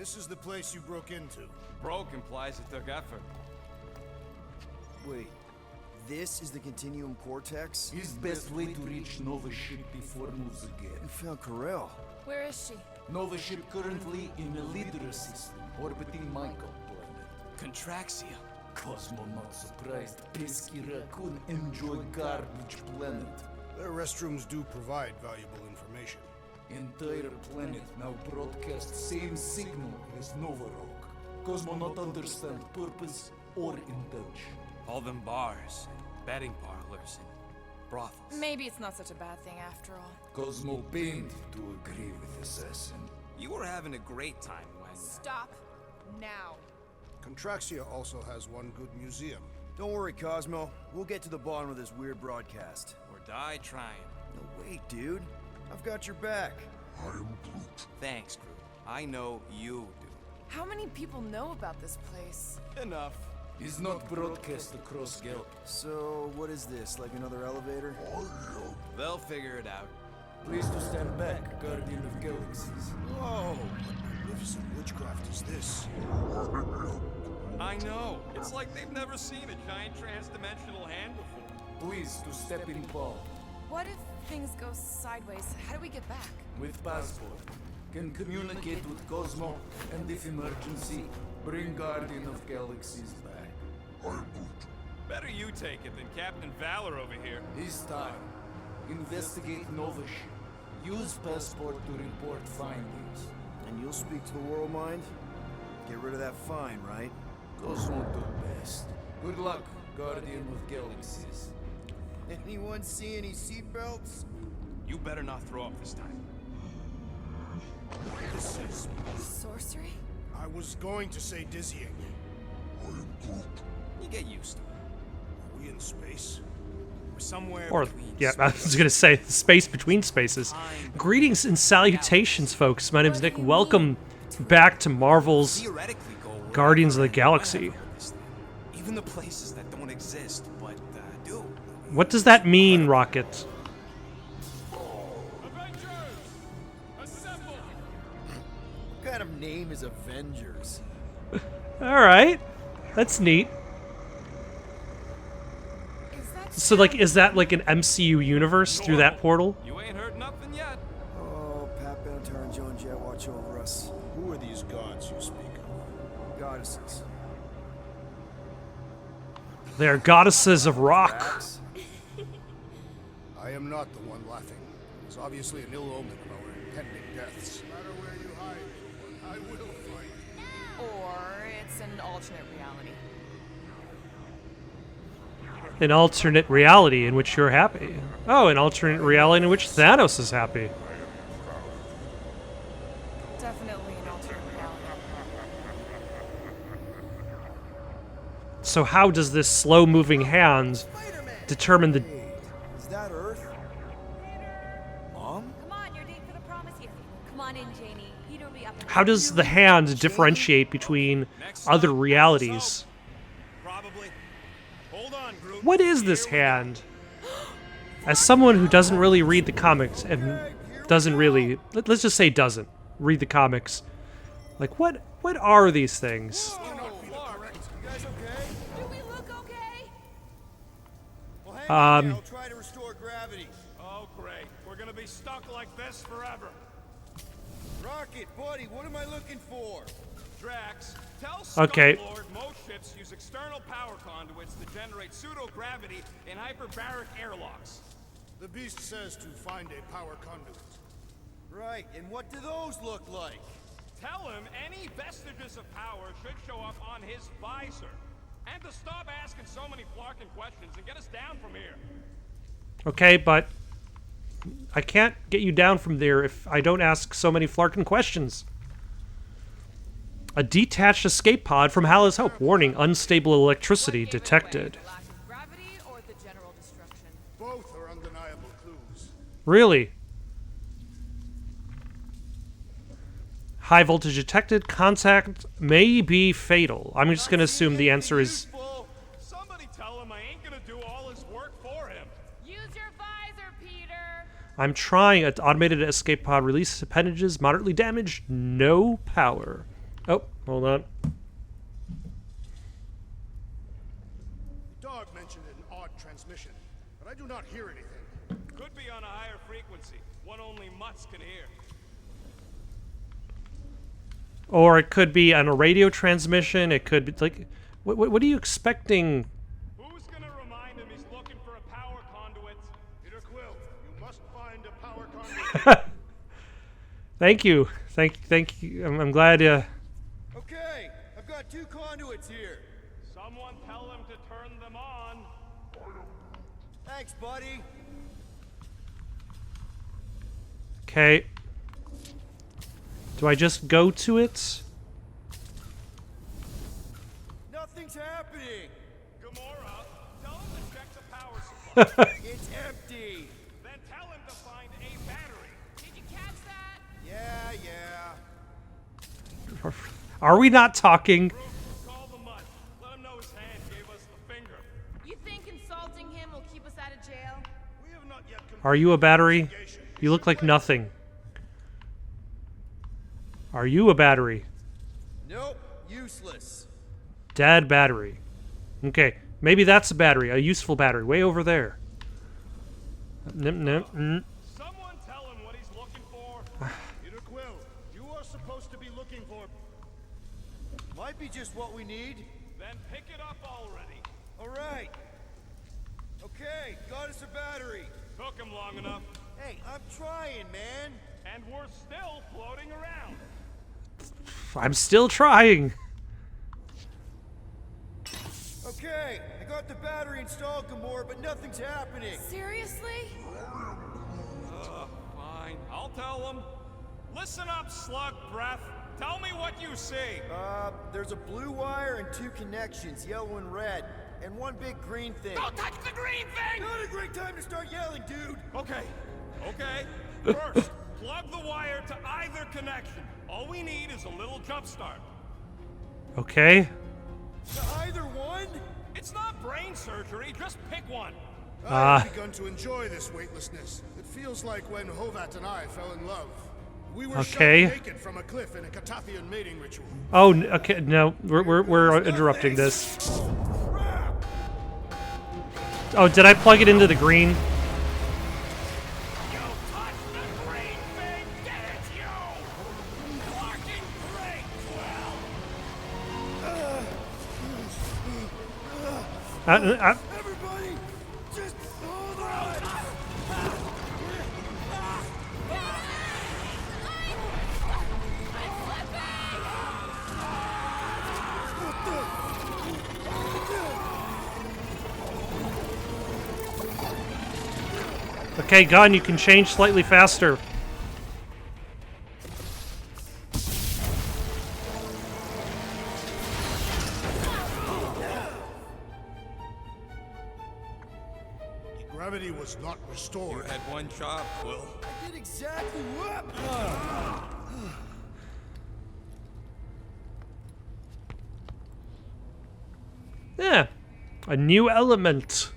This is the place you broke into. Broke implies it took effort. Wait, this is the Continuum Cortex? Is best way to reach Nova ship before moves again. You found Corel. Where is she? Nova ship currently in a leader system, orbiting Michael planet. Contraxia. Cosmo not surprised. Pesky raccoon enjoy garbage planet. Their restrooms do provide valuable information. Entire planet now broadcast same signal as Nova Rock. Cosmo not understand purpose or intention. All them bars, betting parlors, and brothels. Maybe it's not such a bad thing after all. Cosmo pained to agree with Assassin. You were having a great time when... Stop. Now. Contraxia also has one good museum. Don't worry, Cosmo. We'll get to the bottom of this weird broadcast. Or die trying. No, wait, dude. I've got your back. Thanks, Groot. I know you do. How many people know about this place? Enough. Is not broadcast across Galaxy. So, what is this? Like another elevator? They'll figure it out. Please to stand back, Guardian of Galaxies. Whoa! What magnificent witchcraft is this? I know. It's like they've never seen a giant trans-dimensional hand before. Please to step in Paul. What if things go sideways? How do we get back? With passport. Can communicate with Cosmo, and if emergency, bring Guardian of Galaxies back. Better you take it than Captain Valor over here. This time, investigate Nova ship. Use passport to report findings. And you'll speak to the world mind? Get rid of that fine, right? Cosmo do best. Good luck, Guardian of Galaxies. Anyone see any seatbelts? You better not throw up this time. This is... Sorcery? I was going to say dizzying. You get used to it. Are we in space? We're somewhere Or, between yeah, I was gonna say, space between spaces. Greetings and salutations, folks. My name's Nick. Welcome back to Marvel's theoretically go Guardians of the wherever Galaxy. with this thing. Even the places that don't exist, but do. What does that mean, Rocket? Avengers! Assemble! What kind of name is Avengers? Alright. That's neat. So, like, is that like an MCU universe through that portal? You ain't heard nothing yet. Oh, Pat Benatar and Joan Jett watch over us. Who are these gods you speak of? Goddesses. They're goddesses of rock. Facts. I am not the one laughing. It's obviously an ill omen of our impending deaths. No matter where you hide, I will find you. Or it's an alternate reality. An alternate reality in which you're happy. Oh, an alternate reality in which Thanos is happy. Definitely an alternate reality. So how does this slow-moving hand determine the... Is that Earth? Mom? Come on, you're late for the promise here. Come on in, Janie. Peter will be up in How does the hand differentiate between other realities? Probably. Hold on, Groot. What is this hand? As someone who doesn't really read the comics and doesn't really, let's just say doesn't read the comics, like what are these things? Do we look okay? I'll try to restore gravity. Oh, great. We're gonna be stuck like this forever. Rocket, buddy, what am I looking for? Drax, tell Okay. Star-Lord most ships use external power conduits to generate pseudo-gravity in hyperbaric airlocks. The beast says to find a power conduit. Right, and what do those look like? Tell him any vestiges of power should show up on his visor. And to stop asking so many flarkin' questions and get us down from here. Okay, but I can't get you down from there if I don't ask so many flarkin' questions. A detached escape pod from Hala's Hope. Warning, unstable electricity detected. Lack of gravity or the general destruction? Both are undeniable clues. Really? High voltage detected. Contact may be fatal. I'm just going to assume the answer is... Somebody tell him I ain't gonna do all his work for him. Use your visor, Peter! I'm trying. Automated escape pod release appendages moderately damaged. No power. Hold on. The dog mentioned an odd transmission, but I do not hear anything. Could be on a higher frequency, one only mutts can hear. Or it could be on a radio transmission. It could be like, what are you expecting? Who's gonna remind him he's looking for a power conduit? Peter Quill, you must find a power conduit. Thank you. Thank you. I'm glad. Okay, I've got 2 conduits here. Someone tell him to turn them on. Thanks, buddy. Okay. Do I just go to it? Nothing's happening. Gamora, tell him to check the power supply. It's empty. Then tell him to find a battery. Did you catch that? Yeah. Are we not talking? Groot, call the mutt. Let him know his hand gave us the finger. You think insulting him will keep us out of jail? We have not yet Are you a battery? You look like nothing. Are you a battery? Nope, useless. Dad battery. Okay, maybe that's a battery, a useful battery, way over there. Someone tell him what he's looking for. Peter Quill, you are supposed to be looking for... Might be just what we need. Then pick it up already. All right. Okay, got us a battery. Took him long enough, Hey, I'm trying, man. and we're still floating around. I'm still trying. Okay, I got the battery installed, Gamora, but nothing's happening. Seriously? Fine, I'll tell him. Listen up, slug breath. Tell me what you see. There's a blue wire and 2 connections, yellow and red, and 1 big green thing. Don't touch the green thing! Not a great time to start yelling, dude. Okay. First, plug the wire to either connection. All we need is a little jump start. Okay. To either one? It's not brain surgery, just pick one. I have begun to enjoy this weightlessness. It feels like when Hovat and I fell in love. We were Okay. shot naked from a cliff in a Catathian mating ritual. Oh, okay. No, we're interrupting this. Oh, did I plug it into the green? You touched the green thing! Get it, you! Fucking great, Quill! Everybody, just hold on. Okay, gun, you can change slightly faster. Gravity was not restored. Had one job, Quill. I did exactly what? Yeah. A new element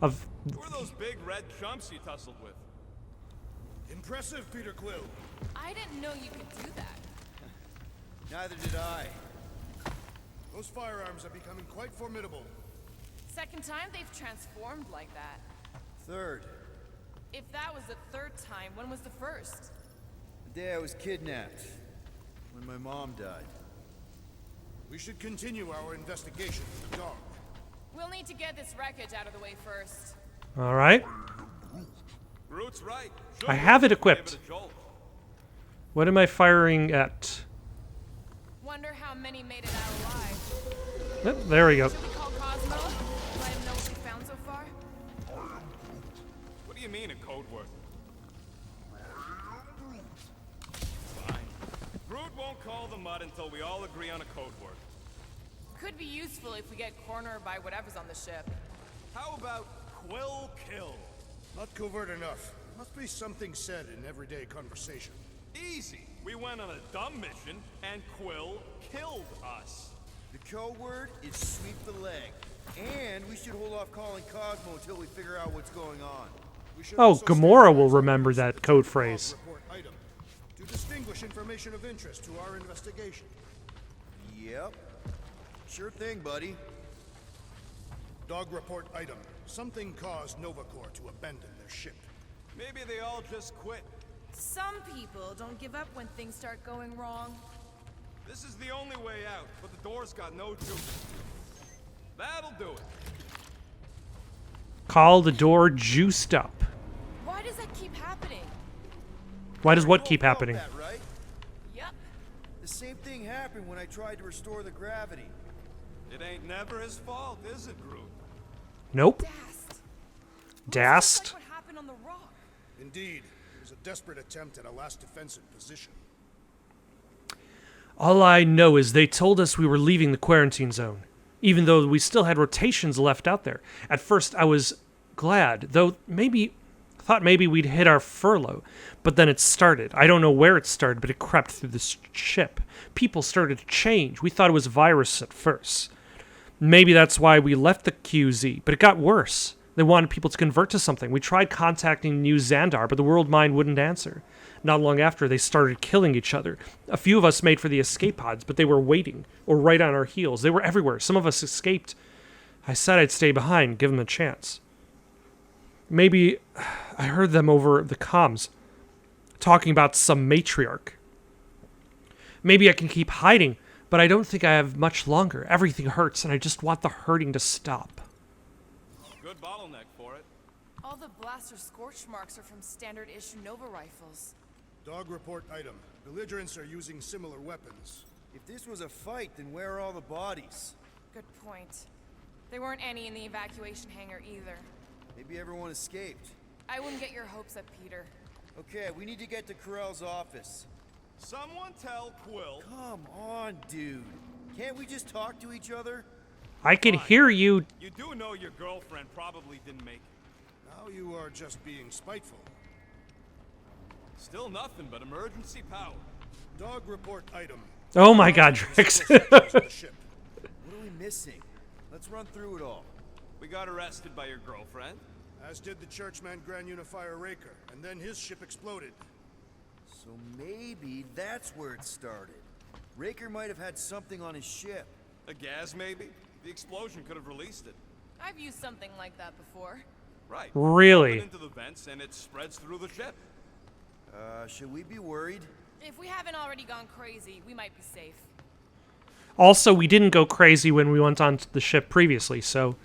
of... Who are those big red chumps you tussled with? Impressive, Peter Quill. I didn't know you could do that. Neither did I. Those firearms are becoming quite formidable. Second time they've transformed like that. Third, If that was the third time, when was the first? the day I was kidnapped. When my mom died. We should continue our investigation of the dog. We'll need to get this wreckage out of the way first. All right. Groot's right. I have it equipped. Give it a jolt. What am I firing at? Wonder how many made it out alive. Yep, there we go. Should we call Cosmo? Let him know what we found so far? What do you mean, a code word? Fine. Groot won't call the mud until we all agree on a code word. Could be useful if we get cornered by whatever's on the ship. How about Quill Kill? Not covert enough. Must be something said in everyday conversation. Easy. We went on a dumb mission, and Quill killed us. The code word is sweep the leg. And we should hold off calling Cosmo until we figure out what's going on. We should Oh, also Gamora will standardize remember our that code log phrase. report item to distinguish information of interest to our investigation. Yep. Sure thing, buddy. Dog report item. Something caused Nova Corps to abandon their ship. Maybe they all just quit. Some people don't give up when things start going wrong. This is the only way out, but the door's got no juice. That'll do it. Call the door juiced up. Why does that keep happening? Why does what You all keep felt happening? that, right? Yep. The same thing happened when I tried to restore the gravity. It ain't never his fault, is it, Groot? Nope. Dast. Dast. Like what happened on the rock. Indeed, it was a desperate attempt at a last defensive position. All I know is they told us we were leaving the quarantine zone, even though we still had rotations left out there. At first, I was glad, though thought maybe we'd hit our furlough, but then it started. I don't know where it started, but it crept through the ship. People started to change. We thought it was a virus at first. Maybe that's why we left the QZ, but it got worse. They wanted people to convert to something. We tried contacting New Xandar, but the world mind wouldn't answer. Not long after, they started killing each other. A few of us made for the escape pods, but they were waiting, or right on our heels. They were everywhere. Some of us escaped. I said I'd stay behind, give them a chance. Maybe I heard them over the comms, talking about some Matriarch. Maybe I can keep hiding, but I don't think I have much longer. Everything hurts, and I just want the hurting to stop. Good bottleneck for it. All the blaster scorch marks are from standard issue Nova rifles. Dog report item. Belligerents are using similar weapons. If this was a fight, then where are all the bodies? Good point. There weren't any in the evacuation hangar either. Maybe everyone escaped. I wouldn't get your hopes up, Peter. Okay, we need to get to Corell's office. Someone tell Quill. Come on, dude. Can't we just talk to each other? I can hear you. You do know your girlfriend probably didn't make it. Now you are just being spiteful. Still nothing but emergency power. Dog report item. Oh my God, Drix. The ship. What are we missing? Let's run through it all. We got arrested by your girlfriend. As did the churchman Grand Unifier Raker, and then his ship exploded. So maybe that's where it started. Raker might have had something on his ship. A gas, maybe? The explosion could have released it. I've used something like that before. Right. Really? Put it into the vents and it spreads through the ship. Should we be worried? If we haven't already gone crazy, we might be safe. Also, we didn't go crazy when we went onto the ship previously, so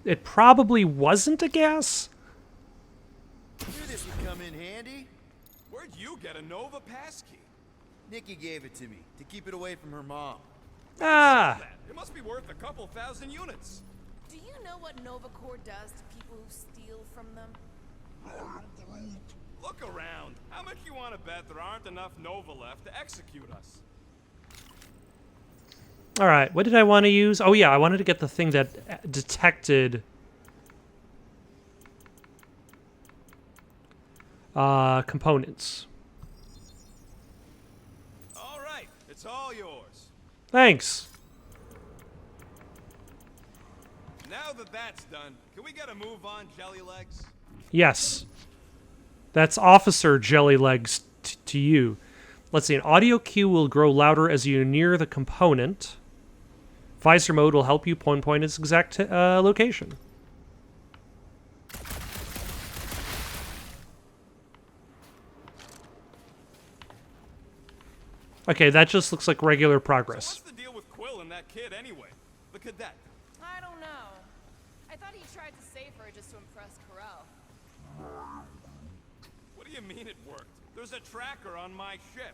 it probably wasn't a gas. Knew this would come in handy. Where'd you get a Nova passkey? Nikki gave it to me to keep it away from her mom. Ah, That. It must be worth a couple thousand units. Do you know what Nova Corps does to people who steal from them? Look around. How much you want to bet there aren't enough Nova left to execute us? all right. What did I want to use? Oh yeah, I wanted to get the thing that detected components. All right, it's all yours. Thanks. Now that that's done, can we get a move on, Jelly Legs? Yes. That's Officer Jellylegs to you. Let's see. An audio cue will grow louder as you near the component. Visor mode will help you point its exact location. Okay, that just looks like regular So progress. what's the deal with Quill and that kid anyway? The cadet. I don't know. I thought he tried to save her just to impress Corell. What do you mean it worked? There's a tracker on my ship.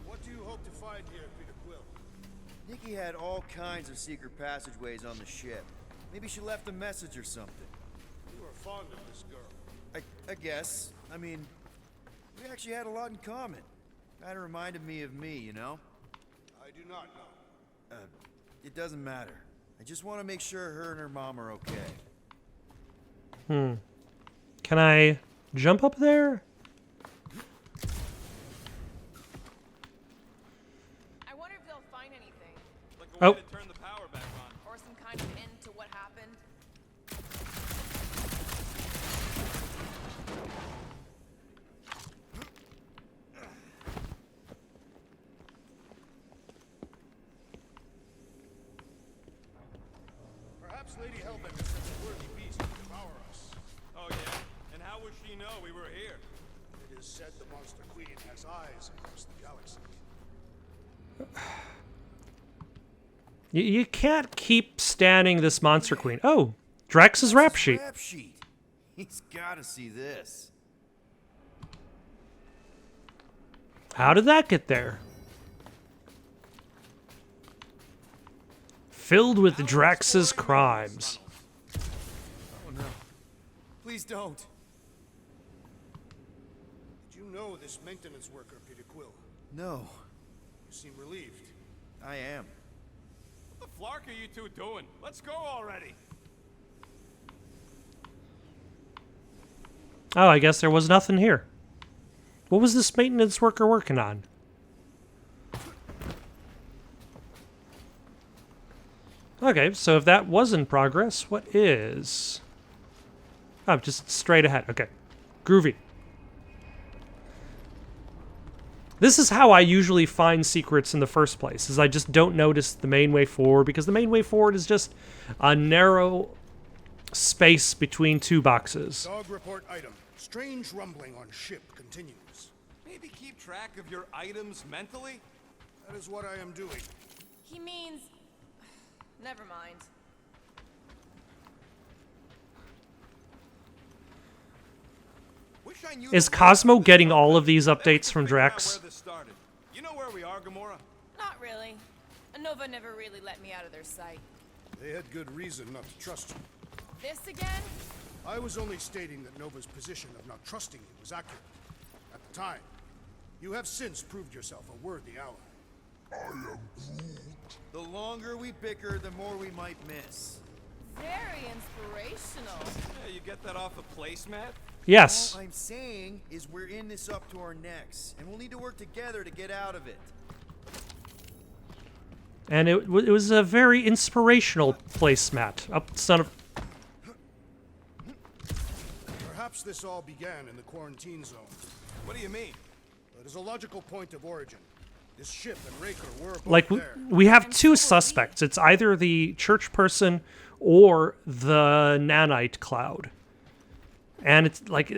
What do you hope to find here, Peter Quill? Nikki had all kinds of secret passageways on the ship. Maybe she left a message or something. You are fond of this girl. I guess. I mean, we actually had a lot in common. Kinda reminded me of me, you know? I do not know. It doesn't matter. I just want to make sure her and her mom are okay. Can I jump up there? I wonder if they'll find anything. Like a way Oh. to turn the power back on. Or some kind of end to what happened. Perhaps Lady Hellbender sent a worthy beast to devour us. Oh, yeah? And how would she know we were here? It is said the Monster Queen has eyes across the galaxy. You can't keep standing this Monster Queen. Oh, Drax's rap sheet. Rap sheet. He's gotta see this. How did that get there? Filled with Drax's crimes. Oh no. Please don't. Did you know this maintenance worker, Peter Quill? No. You seem relieved. I am. What the flark are you two doing? Let's go already. Oh, I guess there was nothing here. What was this maintenance worker working on? Okay, so if that was in progress, what is? Oh, just straight ahead. Okay. Groovy. This is how I usually find secrets in the first place, is I just don't notice the main way forward, because the main way forward is just a narrow space between two boxes. Dog report item. Strange rumbling on ship continues. Maybe keep track of your items mentally? That is what I am doing. He means... Never mind. Wish I knew Is the way Cosmo out of this getting room. all of these Let's updates from figure out Drax? where this started. You know where we are, Gamora? Not really. Nova never really let me out of their sight. They had good reason not to trust you. This again? I was only stating that Nova's position of not trusting you was accurate. At the time, you have since proved yourself a worthy ally. The longer we bicker, the more we might miss. Very inspirational. Yeah, you get that off a placemat? Yes. All I'm saying is we're in this up to our necks, and we'll need to work together to get out of it. And it was a very inspirational placemat. Up, son of... Perhaps this all began in the quarantine zone. What do you mean? It is a logical point of origin. This ship and Raker were both Like, there. we have two suspects. It's either the church person or the nanite cloud. And it's like,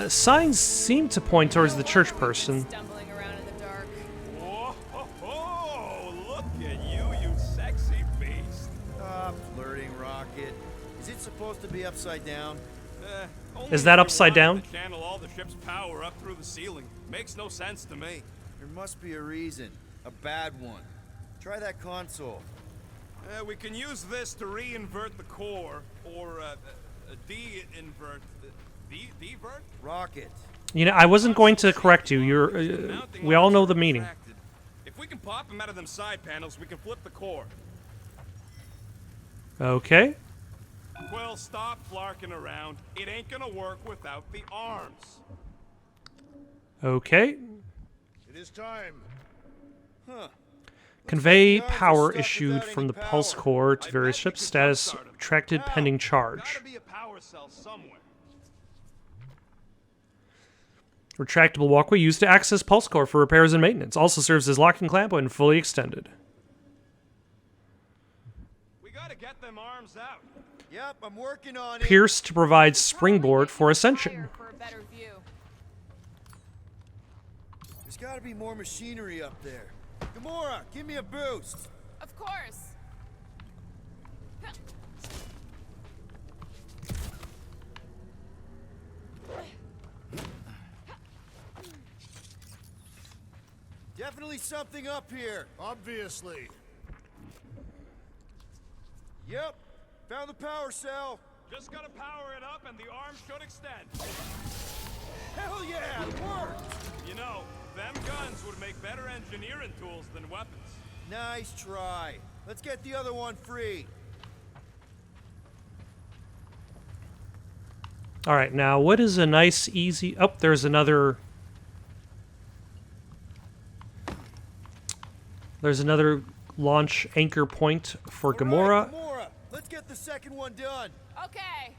signs seem to point towards the church person. Stumbling around in the dark. Whoa, ho, ho, look at you, you sexy beast. Stop flirting, Rocket. Is it supposed to be upside down? Only Is that if you upside wanted down? to channel all the ship's power up through the ceiling. Makes no sense to me. There must be a reason. A bad one. Try that console. We can use this to re-invert the core, or de-invert. Devert? Rocket. You know, I wasn't going to correct you. You're, we all know the meaning. If we can pop them out of them side panels, we can flip the core. Okay. Quill, stop flarking around. It ain't gonna work without the arms. Okay. It is time. Huh. Convey Looks like the arms are power stuck issued without from any the pulse power. core to I various bet you ships. could Status jump-start 'em. retracted How? pending charge. Gotta be a power cell somewhere. Retractable walkway used to access pulse core for repairs and maintenance. Also serves as locking clamp when fully extended. We gotta get them arms out. Yep, I'm working on it. Pierce to provide springboard for ascension. Higher for a better view. There's gotta be more machinery up there. Gamora, give me a boost. Of course. Definitely something up here. Obviously. Yep, found the power cell. Just gotta power it up and the arms should extend. Hell yeah, it worked. You know, them guns would make better engineering tools than weapons. Nice try. Let's get the other one free. All right, now what is a nice, easy... Oh, there's another... There's another launch anchor point for All Gamora. right, Gamora, let's get the second one done. Okay.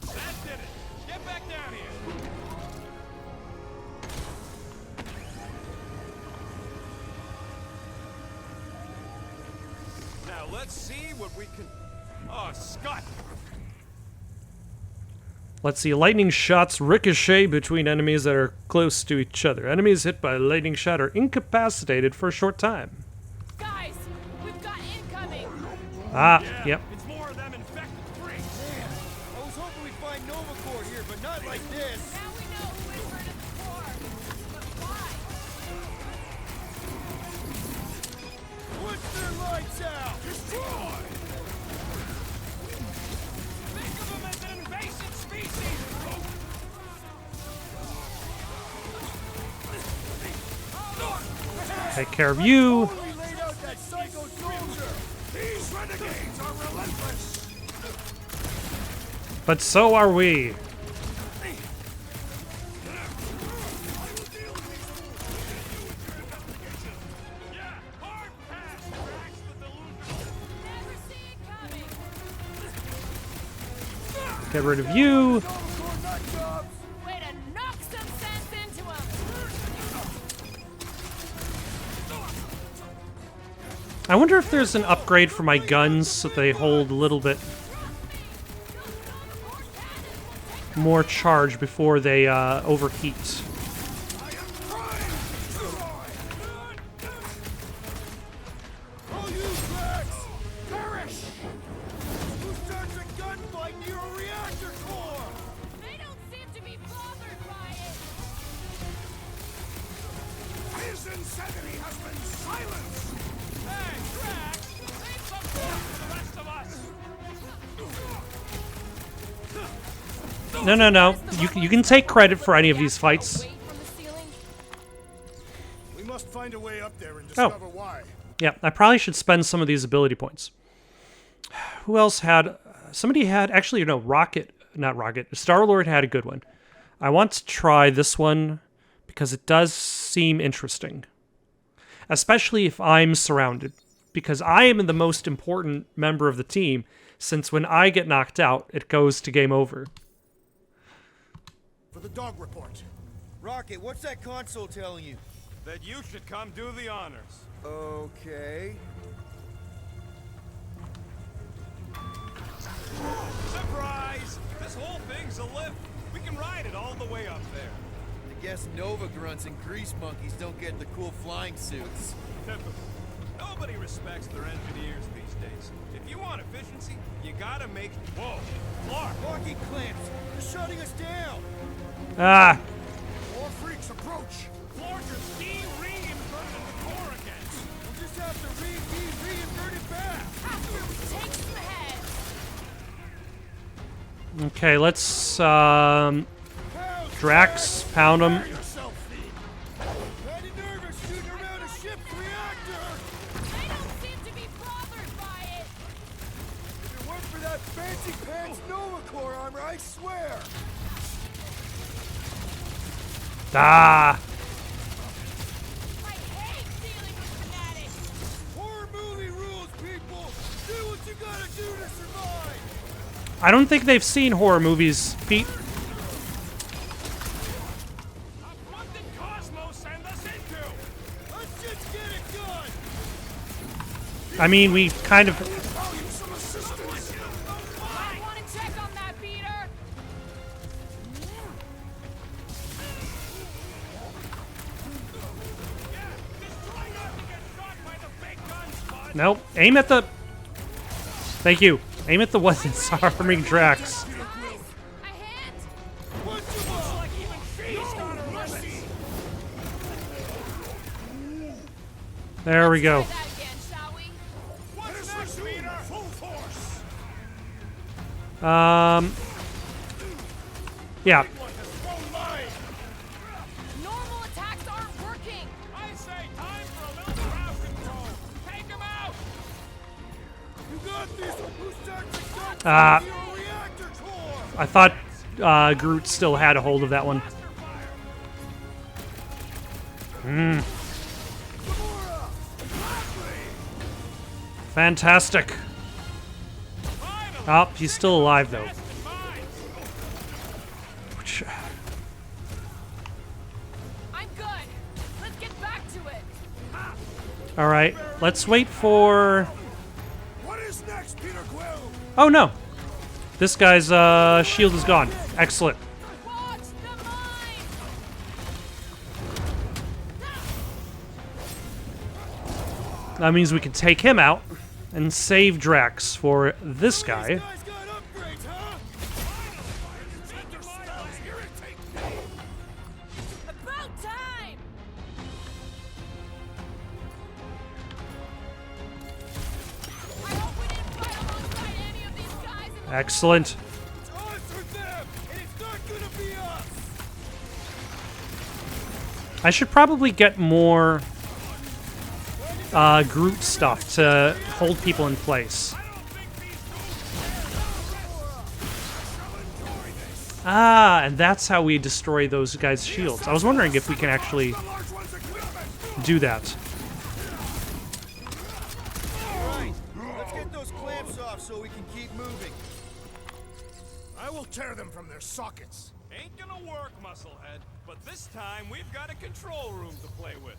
That did it. Get back down here. let's see what we can... Oh, Scott! Let's see. Lightning shots ricochet between enemies that are close to each other. Enemies hit by a lightning shot are incapacitated for a short time. Guys, we've got incoming. Ah, Yeah, yep. it's more of them infected freaks. I was hoping we'd find Novacore here, but not like this. Now we know who inverted the core. But why? Put their lights out! Destroy! Think of them as an invasive species! Take care of you. We laid out that psycho soldier! These renegades are relentless. But so are we. Yeah, hard pass cracks the delusion. Never see it coming. Get rid of you. Way to knock some sense into him. I wonder if there's an upgrade for my guns so they hold a little bit more charge before they overheat. All you cracks! Perish! Who starts a gunfight near a reactor core? They don't seem to be bothered by it. His insanity has been silenced. Hey, Drax! Leave some room for the rest of us! No, no, no. You can take credit for any of these fights. Weight from the ceiling. We must find a way up there and discover why. Yeah, I probably should spend some of these ability points. Who else had... Somebody had... Actually, no, not Rocket. Star-Lord had a good one. I want to try this one because it does seem interesting. Especially if I'm surrounded. Because I am the most important member of the team, since when I get knocked out, it goes to game over. For the dog report. Rocket, what's that console telling you? That you should come do the honors. Okay. Surprise! This whole thing's a lift. We can ride it all the way up there. I guess Nova grunts and grease monkeys don't get the cool flying suits. Typical. Nobody respects their engineers these days. If you want efficiency, you gotta make... Whoa! Clark! Rocket clamps! They're shutting us down! Ah! More freaks approach. Clark is de-reinverted the core again! We'll just have to reinvert it back! After we take some heads. Okay, let's, Drax, pound him. Yourself, Fiend. Kinda nervous shooting around a ship's reactor! They don't seem to be bothered by it. If it weren't for that fancy pants Novacore armor, I swear! Ah! I hate dealing with fanatics. Horror movie rules, people! Do what you gotta do to survive! I don't think they've seen horror movies, Pete. What did Cosmo send us into? Let's just get it done! I mean, we kind of... Value some assistance. I want to check on that beater. Just try not to get shot by the big guns, bud! Nope. Aim at the... Thank you. Aim at the one that's harming Drax. Guys, a hand. Looks like even she's got her limits! There we go. Try that again, shall we? What's next, Peter? Full force. Yeah. Normal attacks aren't working. I say time for a little crowd control! Take him out! You got this! Who starts a gun Ah. near a reactor core? I thought Groot still had a hold of that one. Gamora! Fantastic. Oh, he's still alive, though. Which- I'm good. Let's get back to it. All right, let's wait for... Oh no! This guy's shield is gone. Excellent. Watch the mine! That means we can take him out and save Drax for this guy. Guys got upgrades, huh? Thunder spells irritate me. About time! I hope we didn't fight alongside any of these guys in the Excellent. It's us or them, and it's not gonna be us. I should probably get more Groot stuff to hold people in place. Ah, and that's how we destroy those guys' shields. I was wondering if we can actually do that. Right, let's get those clamps off so we can keep moving. I will tear them from their sockets. Ain't gonna work, Musclehead. But this time we've got a control room to play with.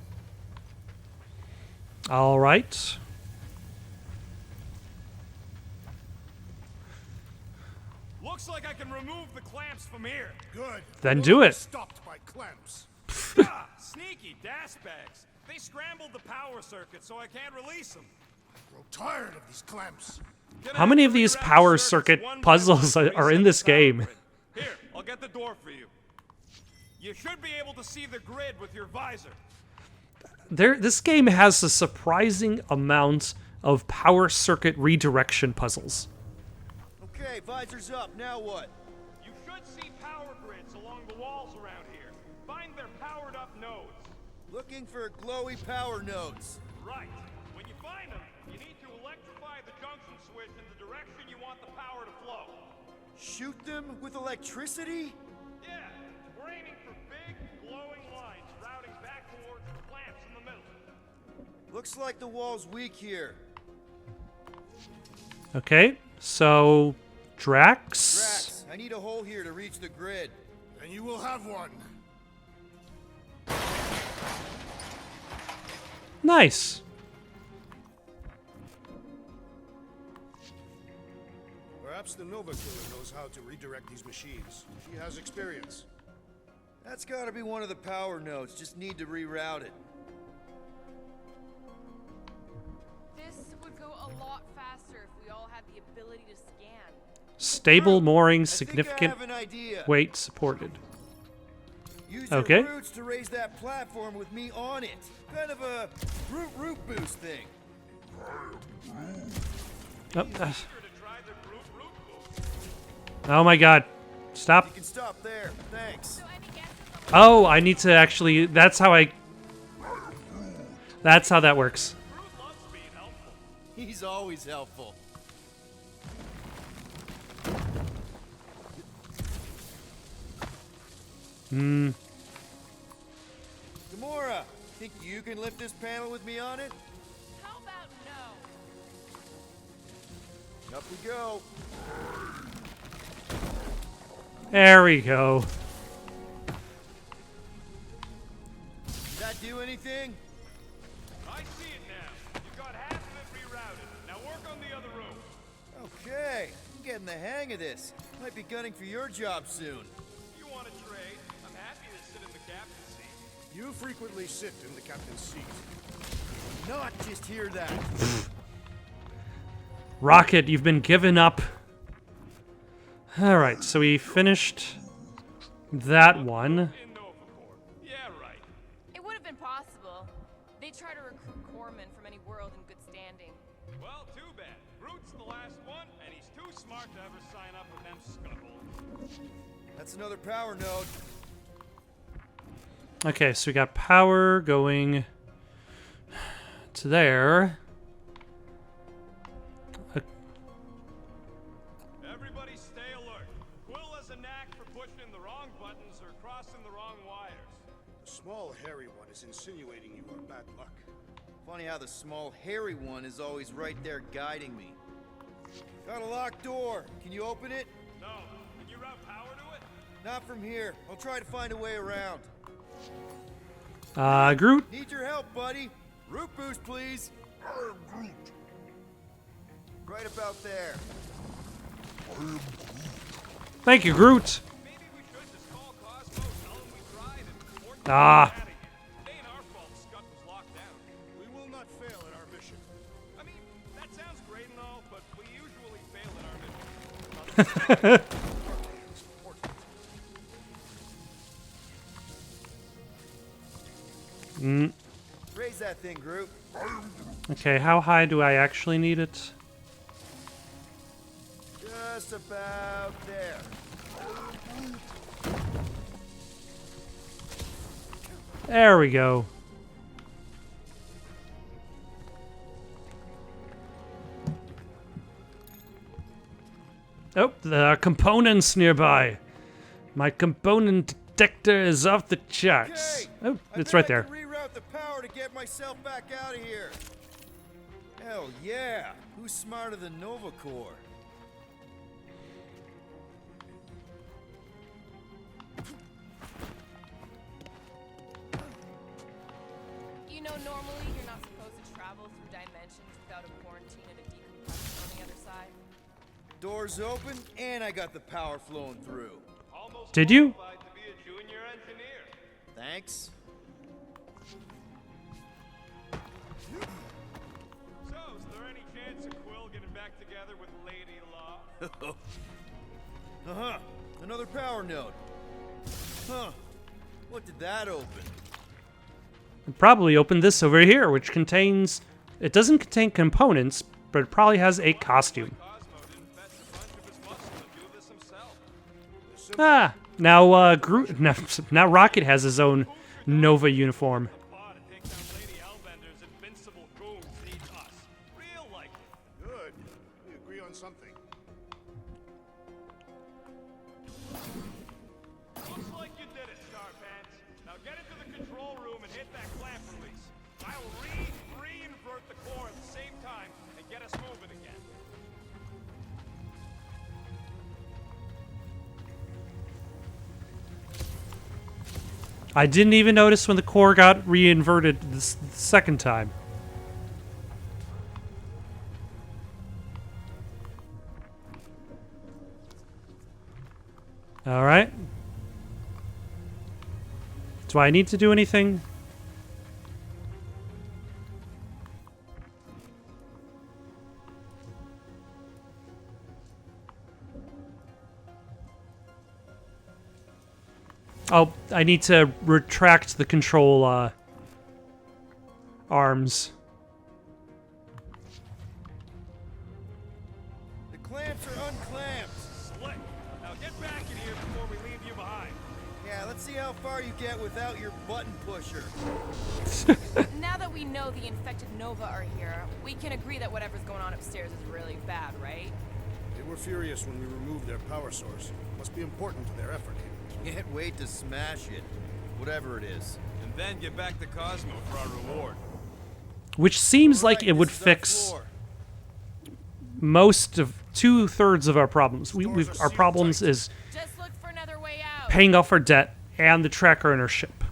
All right. Looks like I can remove the clamps from here. Good. Then We'll do be it. Stopped by clamps. Ah, sneaky das bags. They scrambled the power circuit, so I can't release them. Grow tired of these clamps. How many of these power circuit puzzles are in this game? Here, I'll get the door for you. You should be able to see the grid with your visor. This game has a surprising amount of power circuit redirection puzzles. Okay, visor's up, now what? You should see power grids along the walls around here. Find their powered up nodes. Looking for glowy power nodes. Right. When you find them, you need to electrify the junction switch in the direction you want the power to flow. Shoot them with electricity? Yeah, we're aiming for big, glowing lines routing back towards the clamps in the middle. Looks like the wall's weak here. Okay, so Drax. Drax, I need a hole here to reach the grid. Then you will have one. Nice. Perhaps the Nova Killer knows how to redirect these machines. She has experience. That's gotta be one of the power nodes, just need to reroute it. This would go a lot faster if we all had the ability to scan. Stable mooring, I significant think I have an idea. weight supported. Use Okay. your roots to raise that platform with me on it. Kind of a root boost thing. Oh, Here to try the group root boost. oh my god. Stop. You can stop there. Thanks. So any guesses on Oh, I need to actually... That's how that works. Groot loves being helpful. He's always helpful. Gamora, think you can lift this panel with me on it? how about no? Up we go. There we go. Did that do anything? I see it now. You got half of it rerouted. Now work on the other room. Okay, I'm getting the hang of this. Might be gunning for your job soon. You want to trade? I'm happy to sit in the captain's seat. You frequently sit in the captain's seat. Not just hear that. Rocket, you've been given up. Alright, so we finished that one. In Novacore. Yeah, right. It would have been possible. They try to recruit corpsmen from any world in good standing. Well, too bad. Groot's the last one, and he's too smart to ever sign up with them scuttles. That's another power node. Okay, so we got power going to there. Everybody stay alert. Quill has a knack for pushing the wrong buttons or crossing the wrong wires. The small, hairy one is insinuating you are bad luck. Funny how the small, hairy one is always right there guiding me. Got a locked door. Can you open it? No. Can you route power to it? Not from here. I'll try to find a way around. Groot. Need your help, buddy. Root boost, please. Right about there. Thank you, Groot. Maybe we should just call Cosmo, tell him we tried, and report Ah. out of here. It ain't our fault Scud was locked down. We will not fail at our mission. I mean, that sounds great and all, but we usually fail at our mission. Raise that thing, Groot. Okay, how high do I actually need it? Just about there. There we go. Oh, there are components nearby. My component detector is off the charts. Okay. Oh, I it's bet right I there. can reroute the power to get myself back out of here. Hell yeah! Who's smarter than Nova Corps? You know, normally you're not supposed to travel through dimensions without a quarantine and a decompression on the other side. Doors open, and I got the power flowing through. Almost Did you? qualified to be a junior engineer. Thanks. So, is there any chance of Quill getting back together with Lady Law? Uh-huh. Another power node. Huh. What did that open? Probably open this over here, which contains... It doesn't contain components, but it probably has a costume. Cosmo didn't fetch a bunch of his muscle and do this himself. Ah, now Groot... Now Rocket has his own Nova uniform. Pod and take down Lady Hellbender's invincible goons needs us. Real like it. Good. We agree on something. Looks like you did it, Starpants. Now get into the control room and hit that clamp release. I'll re-invert the core at the same time and get us moving again. I didn't even notice when the core got reinverted the second time. All right. Do I need to do anything? Oh, I need to retract the control arms. The clamps are unclamped. Slick. Now get back in here before we leave you behind. Yeah, let's see how far you get without your button pusher. Now that we know the infected Nova are here, we can agree that whatever's going on upstairs is really bad, right? They were furious when we removed their power source. Must be important to their effort here. Can't wait to smash it. Whatever it is. And then get back to Cosmo for our reward. Which seems like Alright, it would this is our fix floor. most of 2/3 of our problems. Our problems is Just look for another way out. paying off our debt and the tracker in our ship.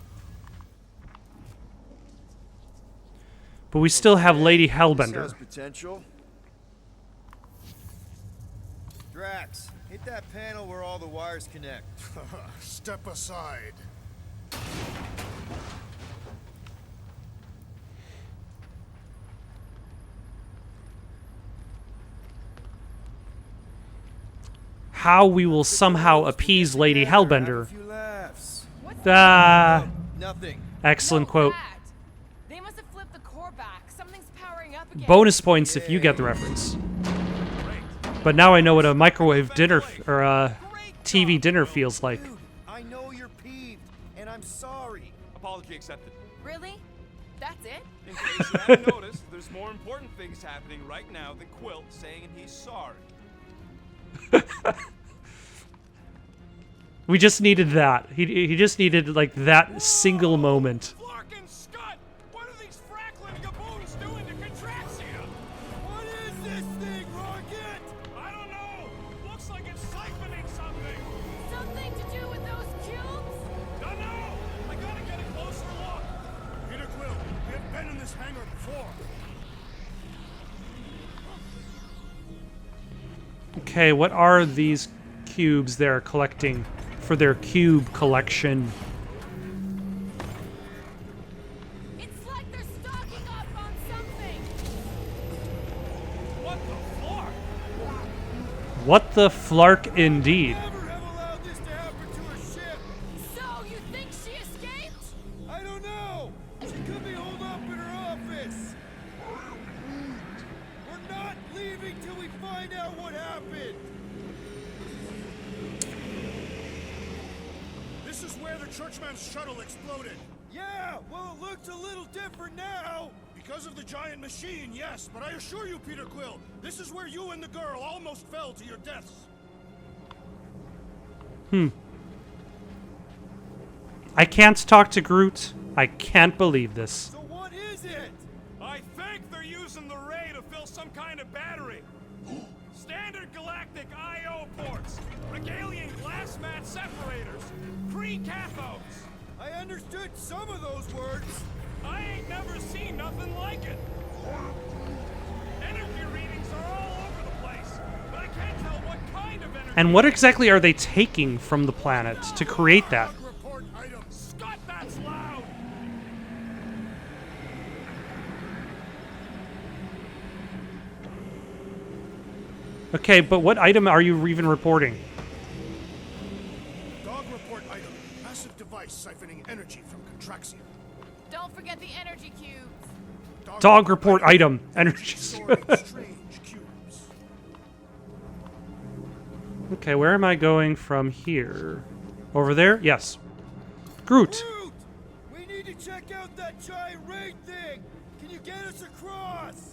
But we still have Lady This has Hellbender. potential. Drax, hit that panel where all the wires connect. Step aside. How we will somehow appease Lady Have a Hellbender. few laughs. Ah, Nothing. excellent No, quote. that. They must have flipped the core back. Something's powering up again. Bonus points if you get the reference. But now I know what a microwave dinner or a TV dinner feels like. Dude, I know you're peeved, and I'm sorry. Apology accepted. Really? That's it? In case you haven't noticed, there's more important things happening right now than Quill saying he's sorry. We just needed that. He just needed like that single moment. Flark and Scud! What are these Franklin gaboons doing to Contraptia? What is this thing, Rocket? I don't know! Looks like it's siphoning something! Something to do with those cubes? Don't know! I gotta get a closer look! Peter Quill, we have been in this hangar before. Okay, what are these cubes they're collecting for their cube collection? It's like they're stocking up on something. What the fuck? What the flark indeed. Never have allowed this to happen to a ship. So, you think she escaped? I don't know. She could be holed up in her office. We're not leaving till we find out what happened. This is where the churchman's shuttle exploded. Yeah, well, it looks a little different now. Because of the giant machine, yes, but I assure you, Peter Quill, this is where you and the girl almost fell to your deaths. I can't talk to Groot. I can't believe this. So what is it? I think they're using the ray to fill some kind of battery. Standard galactic I/O ports, Regalian glass mat separators, pre-cathodes. I understood some of those words. I ain't never seen nothing like it. Energy readings are all over the place, but I can't tell what kind of energy. And what exactly are they taking from the planet to create that? Report items. Scott, that's loud! Okay, but what item are you even reporting? Dog report item. Massive device siphoning energy from Contraxia. Don't forget the energy cubes. Dog report item. Energy. Storing strange cubes. Okay, where am I going from here? Over there? Yes. Groot. Groot! We need to check out that giant ray thing. Can you get us across?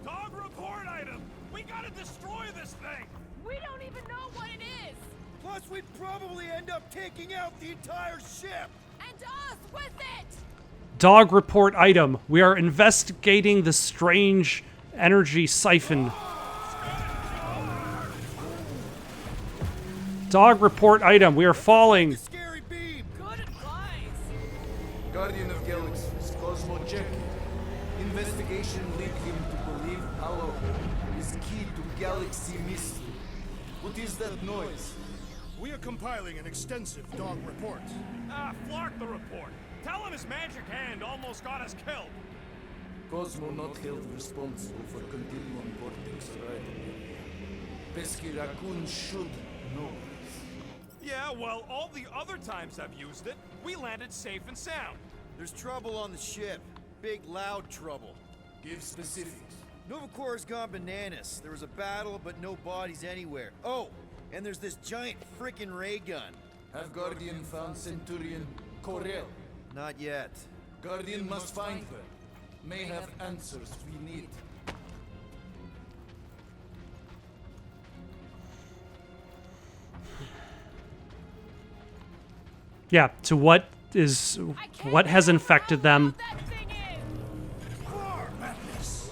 Dog report item! We gotta destroy this thing! We don't even know what it is. Plus, we'd probably end up taking out the entire ship. And us with it. Dog report item. We are investigating the strange energy siphon. Dog report item. We are falling. Scary beam. Good advice. Guardian of Galaxies, Cosmo Jack. Investigation lead him to believe Hallow is key to galaxy mystery. What is that noise? We are compiling an extensive dog report. Flark the report. Tell him his magic hand almost got us killed. Cosmo not held responsible for continuum vortex right. Pesky Raccoon should know this. Yeah, well, all the other times I've used it, we landed safe and sound. There's trouble on the ship. Big, loud trouble. Give specifics. Nova Corps gone bananas. There was a battle, but no bodies anywhere. Oh, and there's this giant frickin' ray gun. Have Guardian found Centurion Corel? Not yet. Guardian must find her. May have answers we need. Yeah, to what has infected them. That thing is. Madness.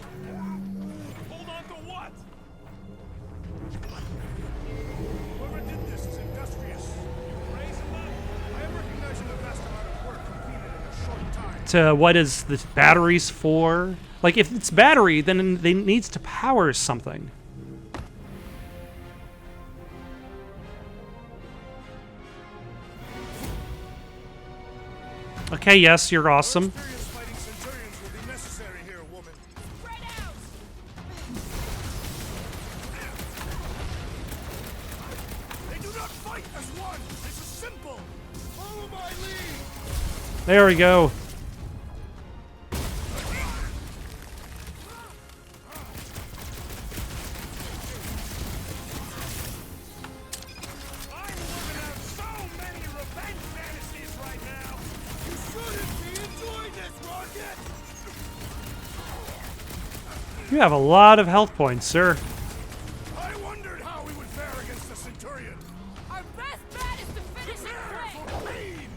Hold on to what? Whoever did this is industrious. Raise him up. I am recognizing a vast amount of work completed in a short time. To what is the batteries for? Like, if it's battery, then it needs to power something. Okay, yes, you're awesome. Experience fighting Centurions will be necessary here, woman. Spread out. They do not fight as one. This is simple. Follow my lead. There we go. I'm living out so many revenge fantasies right now. You shouldn't be enjoying this, Rocket. You have a lot of health points, sir. I wondered how we would fare against the Centurion. Our best bet is to finish it Prepare quick. for pain.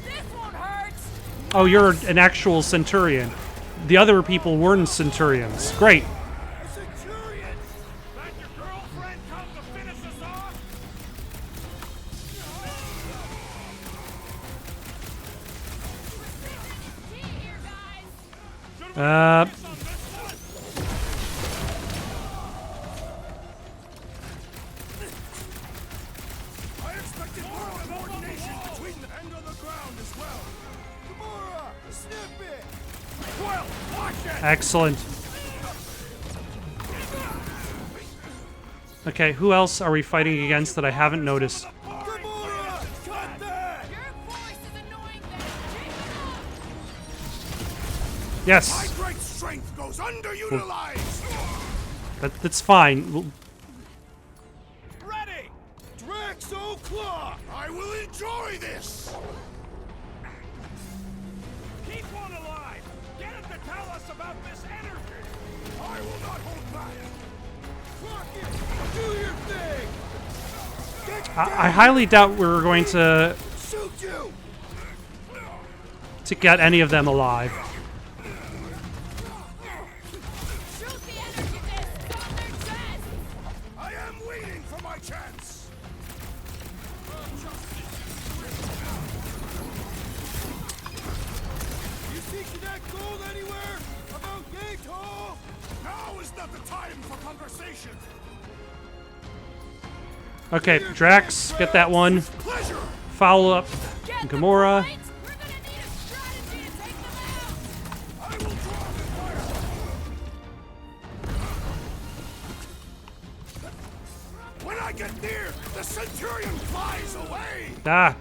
This won't hurt. Oh, you're an actual Centurion. The other people weren't Centurions. Great. A Centurion. That your girlfriend come to finish us off? Precision is key here, guys. Should we Uh, focus on this one? Quill, watch it! Excellent. Okay, who else are we fighting against that I haven't noticed? Gamora! Cut that! Your voice is annoying them. Take it off. My Yes, great strength goes underutilized! that's fine. Ready! Draxo Claw! I will enjoy this! Keep one alive! Get it to tell us about this energy! I will not hold back! Rocket! Do your thing! I highly doubt we're going to Shoot you! get any of them alive. Shoot the energy discs on their chest. I am waiting for my chance! You seeking that gold anywhere? About gate hall? Now is not the time for conversation! Okay, Drax, get that one. Pleasure! Follow up Get the Gamora. point? We're gonna need a strategy to take them out. I will draw the fire! When I get near, the Centurion flies away! Ah,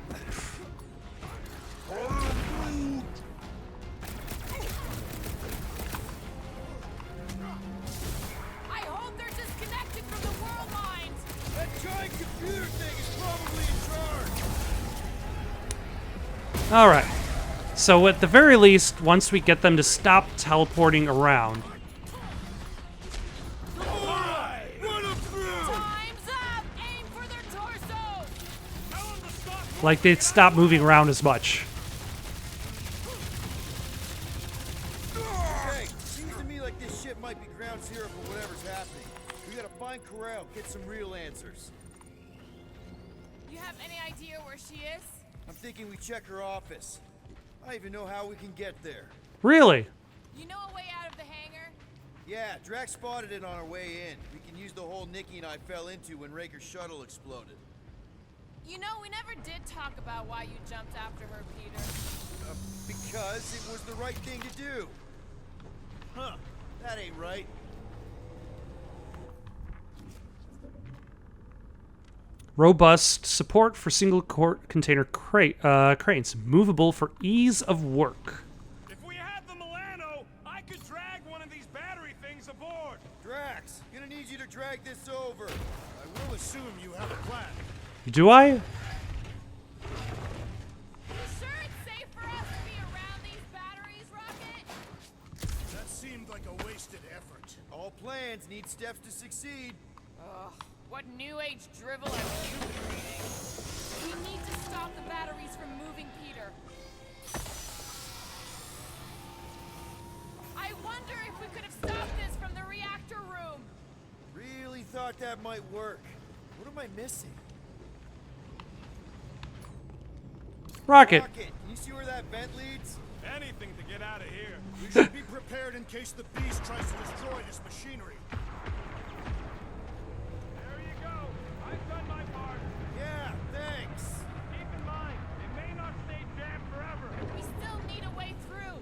I hope they're disconnected from the world lines. That giant computer thing is probably in charge. all right. So at the very least, once we get them to stop teleporting around, Gamora! Run him through! Time's up. Aim for their torsos. Tell him to stop! like they'd stop moving around as much. Hey, seems to me like this ship might be ground zero for whatever's happening. We gotta find Corral, get some real answers. You have any idea where she is? I'm thinking we check her office. I don't even know how we can get there. Really? You know a way out of the hangar? Yeah, Drax spotted it on our way in. We can use the hole Nikki and I fell into when Raker's shuttle exploded. You know, we never did talk about why you jumped after her, Peter. Because it was the right thing to do. Huh, that ain't right. Robust support for single container cranes, movable for ease of work. If we had the Milano, I could drag one of these battery things aboard! Drax, gonna need you to drag this over. I will assume you have a plan. Do I? You sure it's safe for us to be around these batteries, Rocket? That seemed like a wasted effort. All plans need steps to succeed. Ugh, what new age drivel have you been reading? We need to stop the batteries from moving Peter. I wonder if we could have stopped this from the reactor room. Really thought that might work. What am I missing? Rocket. Rocket, can you see where that vent leads? Anything to get out of here. We should be prepared in case the beast tries to destroy this machinery. There you go. I've done my part. Yeah, thanks. Keep in mind, it may not stay jammed forever. We still need a way through.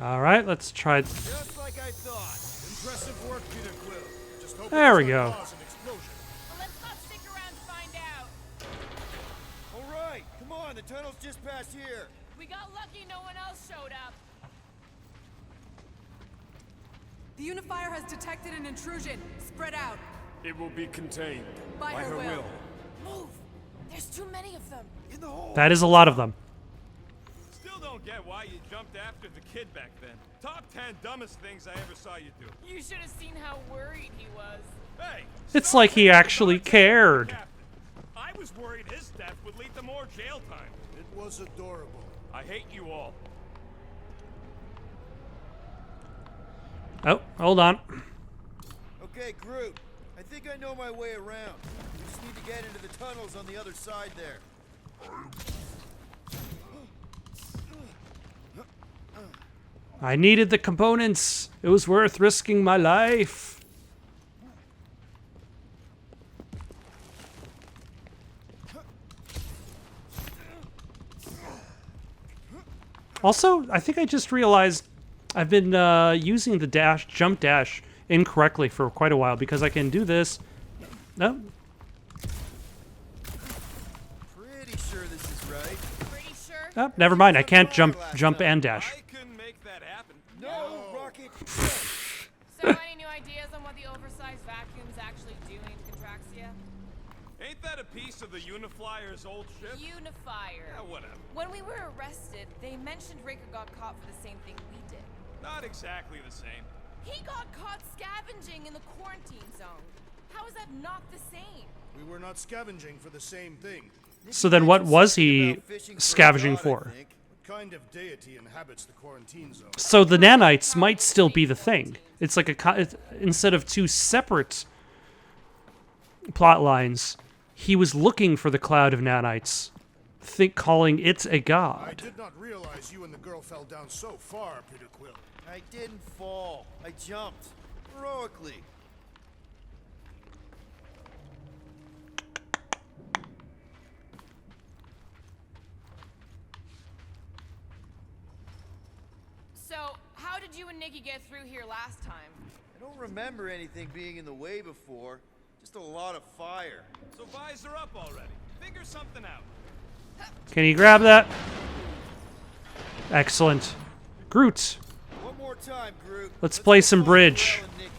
All right, let's try. Just like I thought. Impressive work, Peter Quill. Just hope There we it does go. not cause an explosion. Well, let's not stick around to find out. All right, come on, the tunnel's just past here. We got lucky no one else showed up. The unifier has detected an intrusion. Spread out. It will be contained. By her will. Move. There's too many of them. In the hole. That is a lot of them. Still don't get why you jumped after the kid back then. Top 10 dumbest things I ever saw you do. You should have seen how worried he was. Hey! It's stop like he taking actually nonsense, cared. Captain. I was worried his death would lead to more jail time. It was adorable. I hate you all. Oh, hold on. Okay, Groot. I think I know my way around. We just need to get into the tunnels on the other side there. I needed the components. It was worth risking my life. Also, I think I just realized I've been using the jump dash incorrectly for quite a while because I can do this. No. Pretty sure this is right. Pretty sure? Oh, never mind. I can't jump and dash. I couldn't make that happen. No, Rocket. So, any new ideas on what the oversized vacuum's actually doing to Contraxia? Ain't that a piece of the Uniflyer's old ship? Unifier. Yeah, whatever. When we were arrested, they mentioned Raker got caught for the same thing we did. Not exactly the same. He got caught scavenging in the quarantine zone. How is that not the same? We were not scavenging for the same thing. So then what was he scavenging for? What kind of deity inhabits the quarantine zone? So the nanites might still be the thing. It's like instead of two separate plot lines, he was looking for the cloud of nanites, calling it a I god. did not realize you and the girl fell down so far, Peter Quill. I didn't fall. I jumped. Heroically. So, how did you and Nikki get through here last time? I don't remember anything being in the way before. Just a lot of fire. So visor up already. Figure something out. Can you grab that? Excellent. Groot, One more time, Groot. let's play go some find bridge. Corel and Nikki.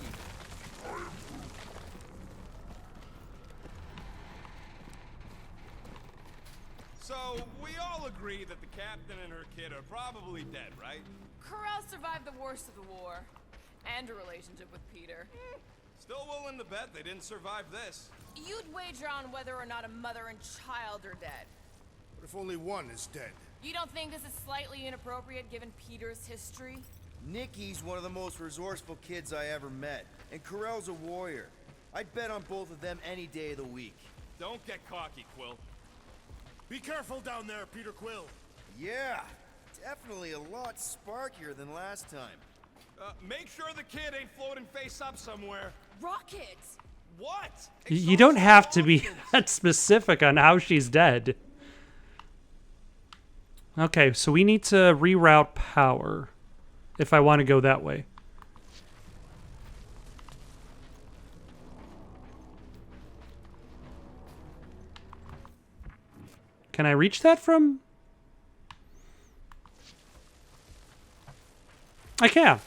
So, we all agree that the captain and her kid are probably dead, right? Corel survived the worst of the war. And a relationship with Peter. Still willing to bet they didn't survive this. You'd wager on whether or not a mother and child are dead. What if only one is dead? You don't think this is slightly inappropriate given Peter's history? Nikki's one of the most resourceful kids I ever met. And Corel's a warrior. I'd bet on both of them any day of the week. Don't get cocky, Quill. Be careful down there, Peter Quill. Yeah, definitely a lot sparkier than last time. Make sure the kid ain't floating face up somewhere. Rockets! What? You don't have to be that specific on how she's dead. Okay, so we need to reroute power if I want to go that way. Can I reach that from? I can.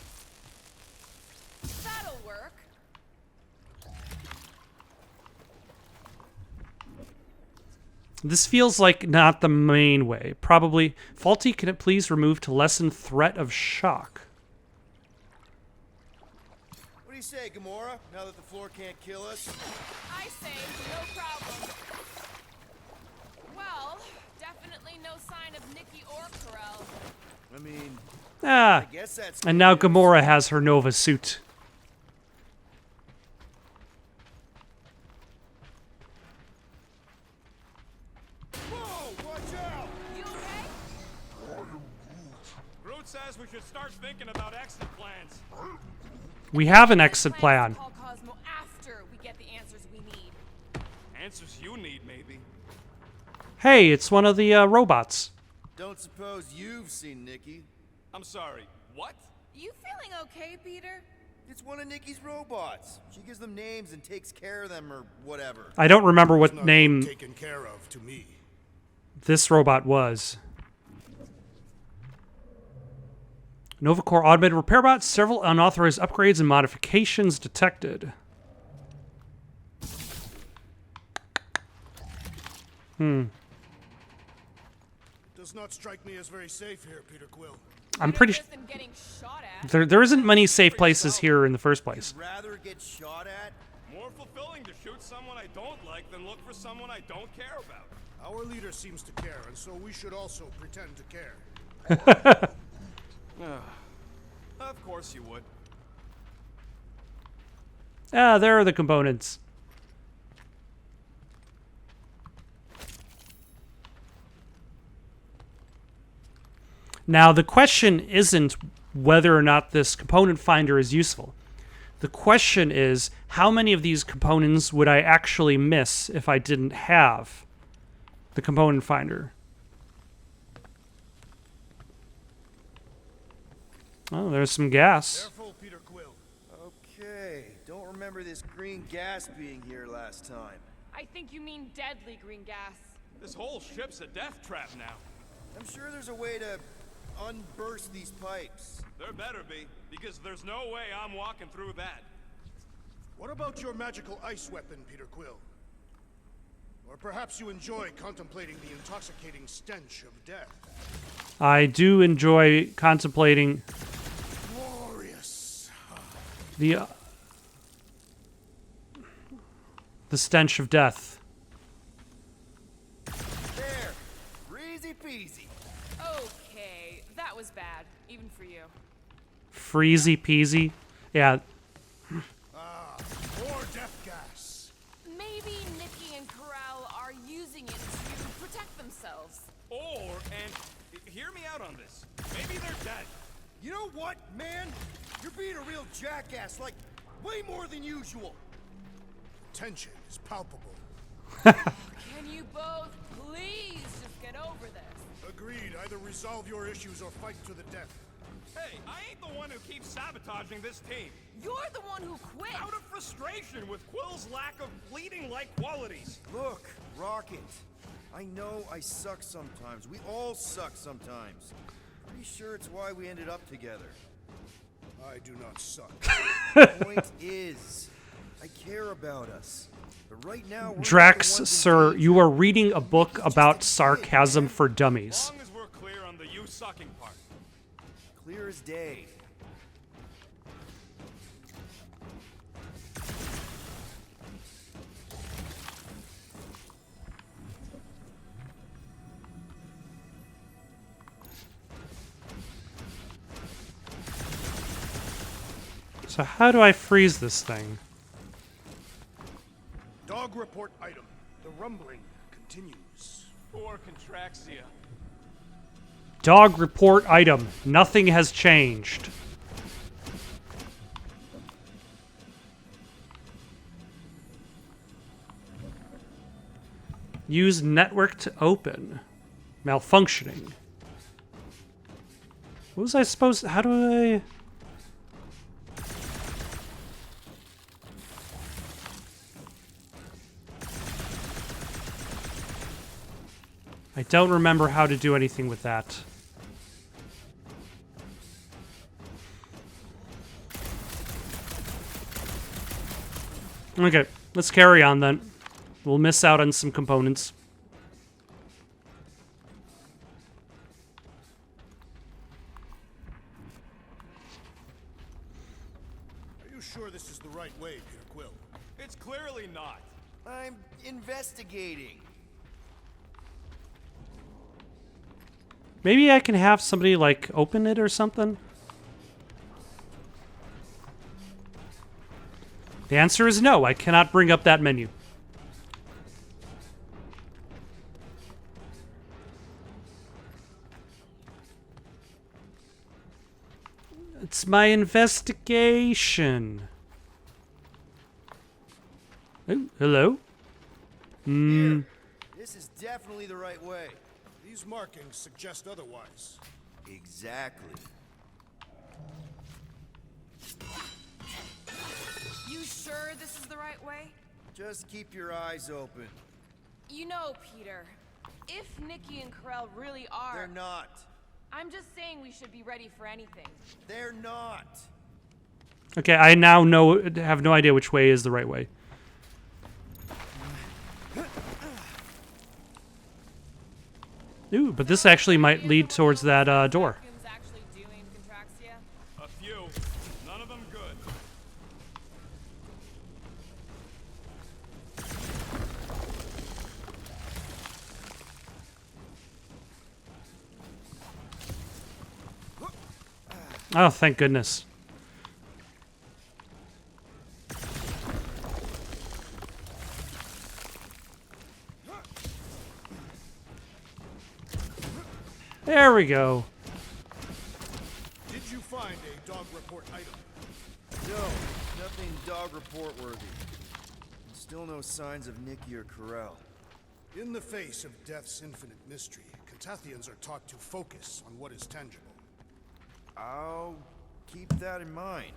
That'll work. This feels like not the main way. Probably. Faulty, can it please remove to lessen threat of shock? What do you say, Gamora? Now that the floor can't kill us? I say, no problem. Well, definitely no sign of Nikki or Corel. I mean, Ah. I guess that's... And now Gamora has her Nova suit. Whoa, watch out! You okay? Groot says we should start thinking about exit plans. We have an exit plan. Call Cosmo after we get the answers we need. Answers you need, maybe. Hey, it's one of the robots. Don't suppose you've seen Nikki? I'm sorry, what? You feeling okay, Peter? It's one of Nikki's robots. She gives them names and takes care of them or whatever. I don't remember It's what not name taken care of to me. this robot was. Nova Corps automated repair bots, several unauthorized upgrades and modifications detected. Does not strike me as very safe here, Peter Quill. I'm pretty Better than getting shot at. there isn't many safe places here in the first place. You'd rather get shot at? More fulfilling to shoot someone I don't like than look for someone I don't care about. Our leader seems to care, and so we should also pretend to care. Of course you would. Ah, there are the components. Now, the question isn't whether or not this component finder is useful. The question is, how many of these components would I actually miss if I didn't have the component finder? Oh, there's some gas. Careful, Peter Quill. Okay, don't remember this green gas being here last time. I think you mean deadly green gas. This whole ship's a death trap now. I'm sure there's a way to unburst these pipes. There better be, because there's no way I'm walking through that. What about your magical ice weapon, Peter Quill? Or perhaps you enjoy contemplating the intoxicating stench of death. I do enjoy contemplating Glorious. the stench of death. There, easy peasy. Okay, that was bad, even for you. Freezy peasy. Yeah. More death gas. Maybe Nikki and Corral are using it to protect themselves. Or, and hear me out on this, maybe they're dead. You know what, man? You're being a real jackass, like, way more than usual. Tension is palpable. Can you both please just get over this? Agreed. Either resolve your issues or fight to the death. Hey, I ain't the one who keeps sabotaging this team. You're the one who quit! Out of frustration with Quill's lack of bleeding-like qualities. Look, Rocket. I know I suck sometimes. We all suck sometimes. Pretty sure it's why we ended up together. I do not suck. Point is, I care about us. But right now, we're Drax, not the ones in sir, danger. you are reading a book about sarcasm for dummies. As long as we're clear on the you sucking part. Clear as day. So how do I freeze this thing? Dog report item. The rumbling continues. Poor Contraxia. Dog report item. Nothing has changed. Use network to open. Malfunctioning. What was I supposed to... How do I... I don't remember how to do anything with that. Okay, let's carry on then. We'll miss out on some components. Are you sure this is the right way, Peter Quill? It's clearly not. I'm investigating. Maybe I can have somebody, like, open it or something? The answer is no. I cannot bring up that menu. It's my investigation. Oh, hello? Here. This is definitely the right way. These markings suggest otherwise. Exactly. You sure this is the right way? Just keep your eyes open. You know, Peter, if Nikki and Corral really are... They're not. I'm just saying we should be ready for anything. They're not. Okay, I now have no idea which way is the right way. Ooh, but this actually might lead towards that door. Vacuum's actually doing, Contraxia? A few. None of them good. Oh, thank goodness. There we go. Did you find a dog report item? No, nothing dog report worthy. Still no signs of Nikki or Corral. In the face of death's infinite mystery, Catathians are taught to focus on what is tangible. I'll keep that in mind.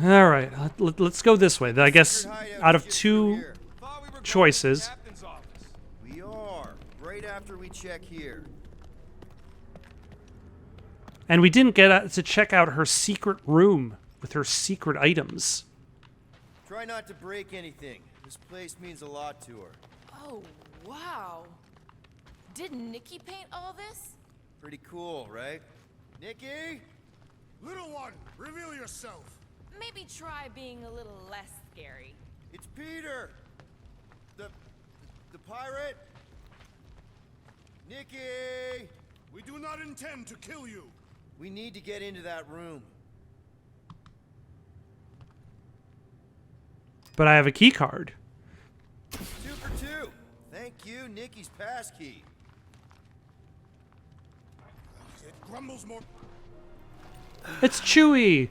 All right, let's go this way. I guess out of two Thought we were going choices. to the captain's office. We are, right after we check here. And we didn't get to check out her secret room with her secret items. Try not to break anything. This place means a lot to her. Oh, wow. Did Nikki paint all this? Pretty cool, right? Nikki? Little one, reveal yourself. Maybe try being a little less scary. It's Peter! The pirate? Nikki! We do not intend to kill you. We need to get into that room. But I have a key card. 2 for 2. Thank you, Nikki's passkey. It grumbles more. It's Chewie.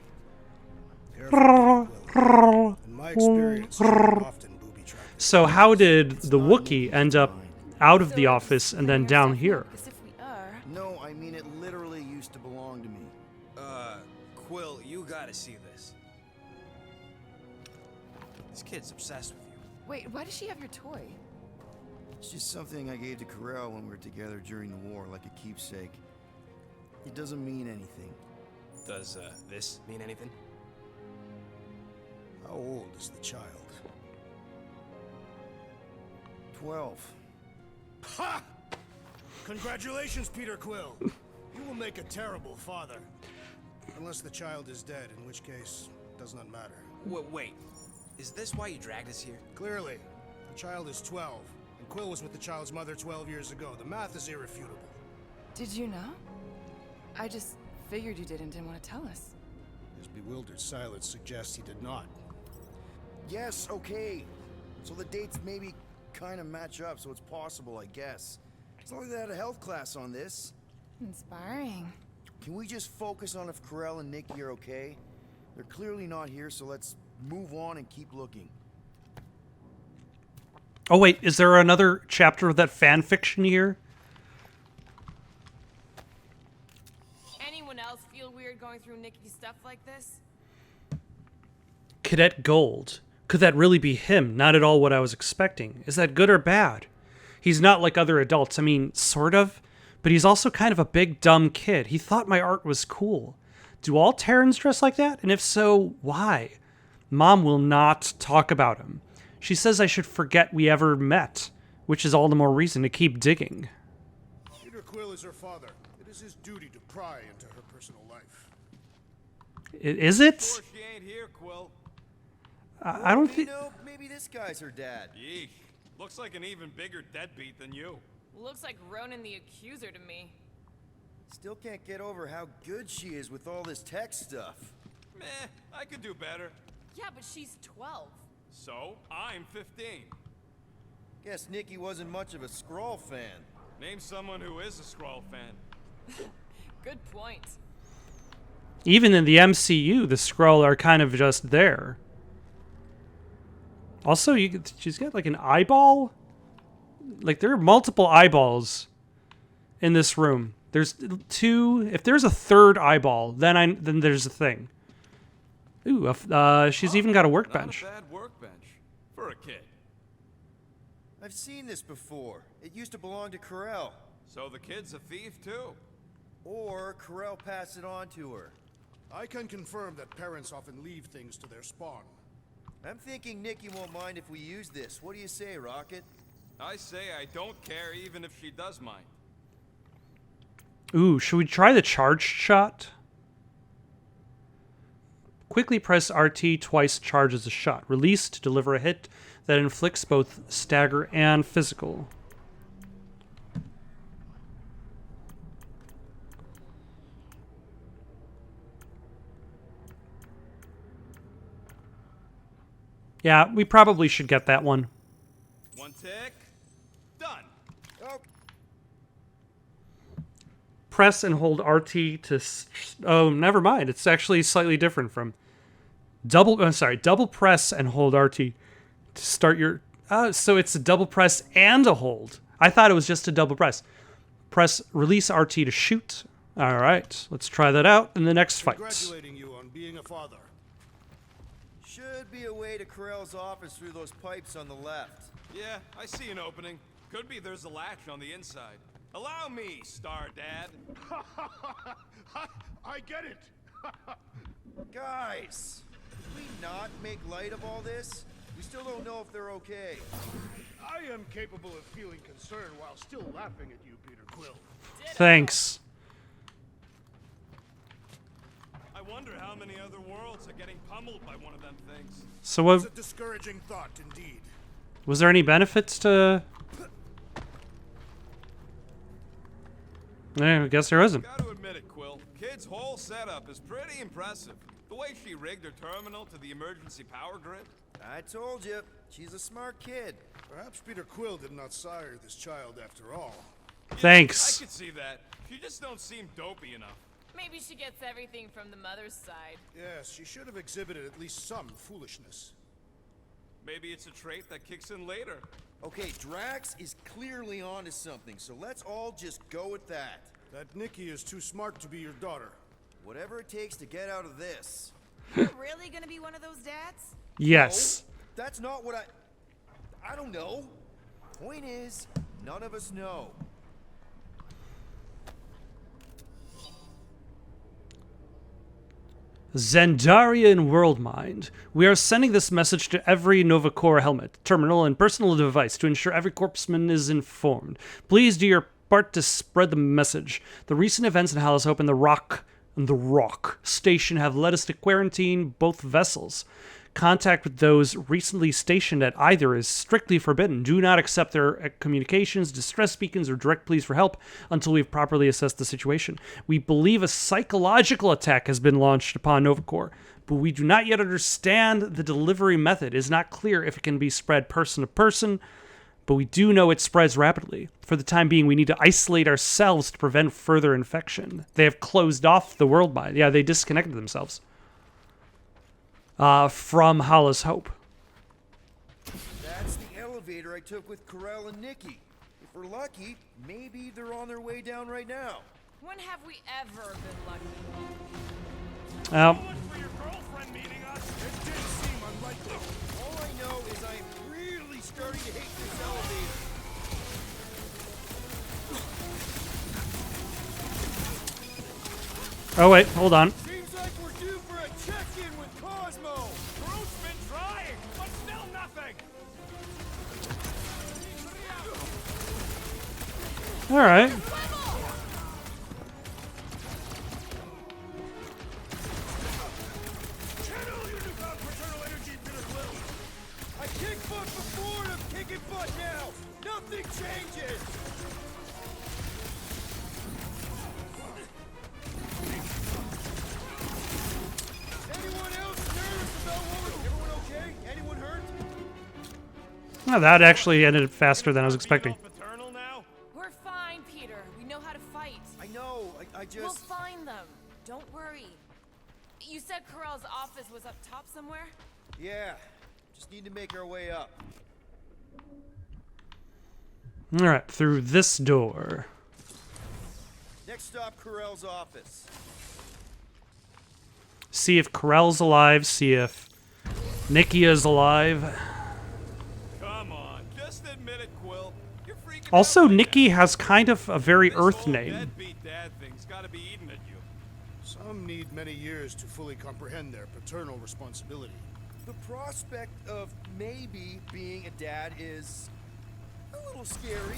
Careful, Will. In my experience, children often booby-trapped. So how did the Wookiee end up out of the office and then down here? Because if we are... No, I mean it literally used to belong to me. Quill, you gotta see this. This kid's obsessed with you. Wait, why does she have your toy? It's just something I gave to Corel when we were together during the war, like a keepsake. It doesn't mean anything. Does, this mean anything? How old is the child? 12. Ha! Congratulations, Peter Quill. You will make a terrible father. Unless the child is dead, in which case, it does not matter. Wait. Is this why you dragged us here? Clearly, the child is 12, and Quill was with the child's mother 12 years ago. The math is irrefutable. Did you know? I just figured you didn't want to tell us. His bewildered silence suggests he did not. Yes, okay. So the dates maybe kind of match up, so it's possible, I guess. As long as they had a health class on this. Inspiring. Can we just focus on if Corel and Nikki are okay? They're clearly not here, so let's move on and keep looking. Oh wait, is there another chapter of that fan fiction here? Anyone else feel weird going through Nikki's stuff like this? Cadet Gold. Could that really be him? Not at all what I was expecting. Is that good or bad? He's not like other adults. I mean, sort of. But he's also kind of a big, dumb kid. He thought my art was cool. Do all Terrans dress like that? And if so, why? Mom will not talk about him. She says I should forget we ever met, which is all the more reason to keep digging. Peter Quill is her father. It is his duty to pry into her personal life. Is it? Sure she ain't here, Quill. I don't think... Maybe this guy's her dad. Yeesh. Looks like an even bigger deadbeat than you. Looks like Ronan the Accuser to me. Still can't get over how good she is with all this tech stuff. Meh, I could do better. Yeah, but she's 12. So, I'm 15. Guess Nikki wasn't much of a Skrull fan. Name someone who is a Skrull fan. Good point. Even in the MCU, the Skrull are kind of just there. Also, she's got like an eyeball? Like, there are multiple eyeballs in this room. There's two. If there's a third eyeball, then there's a thing. Ooh, she's even got a workbench. Not a bad workbench. For a kid. I've seen this before. It used to belong to Corel. So the kid's a thief, too. Or Corel passed it on to her. I can confirm that parents often leave things to their spawn. I'm thinking Nikki won't mind if we use this. What do you say, Rocket? I say I don't care even if she does mind. Ooh, should we try the charged shot? Quickly press RT twice charges a shot. Release to deliver a hit that inflicts both stagger and physical. Yeah, we probably should get that one. One tick. Done. Oh, Press and hold RT to... Oh, never mind. It's actually slightly different from... Double press and hold RT to start your... so it's a double press and a hold. I thought it was just a double press. Press release RT to shoot. All right, let's try that out in the next fight. Congratulating you on being a father. Should be a way to Corell's office through those pipes on the left. Yeah, I see an opening. Could be there's a latch on the inside. Allow me, Star Dad. I get it. Guys, could we not make light of all this? We still don't know if they're okay. I am capable of feeling concern while still laughing at you, Peter Quill. Thanks. I wonder how many other worlds are getting pummeled by one of them things. So what? It's a discouraging thought, indeed. Was there any benefits to? I guess there isn't. Gotta admit it, Quill. Kid's whole setup is pretty impressive. The way she rigged her terminal to the emergency power grid. I told you, she's a smart kid. Perhaps Peter Quill did not sire this child after all. Thanks. I could see that. She just don't seem dopey enough. Maybe she gets everything from the mother's side. Yes, she should have exhibited at least some foolishness. Maybe it's a trait that kicks in later. Okay, Drax is clearly onto something, so let's all just go with that. That Nikki is too smart to be your daughter. Whatever it takes to get out of this. You're really gonna be one of those dads? Yes. No, that's not what I don't know. Point is, none of us know. Zandaria and Worldmind. We are sending this message to every Nova Corps helmet, terminal, and personal device to ensure every corpsman is informed. Please do your part to spread the message. The recent events in Hallis Hope and the Rock Station have led us to quarantine both vessels. Contact with those recently stationed at either is strictly forbidden. Do not accept their communications, distress beacons, or direct pleas for help until we've properly assessed the situation. We believe a psychological attack has been launched upon Nova Corps, but we do not yet understand the delivery method. It is not clear if it can be spread person to person, but we do know it spreads rapidly. For the time being, we need to isolate ourselves to prevent further infection. They have closed off the world mind. Yeah, they disconnected themselves. From Hollis Hope. That's the elevator I took with Corell and Nikki. If we're lucky, maybe they're on their way down right now. When have we ever been lucky? So much for your girlfriend meeting us. It did seem unlikely. All I know is I am really starting to hate this elevator. Oh wait, hold on. Seems like we're due for a check-in with Cosmo. Groot's been trying, but still nothing. All right. Channel your newfound paternal energy, Peter Quill. I kicked butt before and I'm kicking butt now. Nothing changes. Anyone else nervous about what we're... Everyone okay? Anyone hurt? Well, that actually ended faster than I was expecting. Paternal now? We're fine, Peter. We know how to fight. I know. I just... We'll find them. Don't worry. You said Corell's office was up top somewhere? Yeah. Just need to make our way up. All right, through this door. Next stop, Corell's office. See if Corell's alive. See if Nikki is alive. Come on, just admit it, Quill. You're freaking Also, out right Nikki now. has kind of a very This Earth whole name. deadbeat dad thing's gotta be eating at you. Some need many years to fully comprehend their paternal responsibility. The prospect of maybe being a dad is a little scary.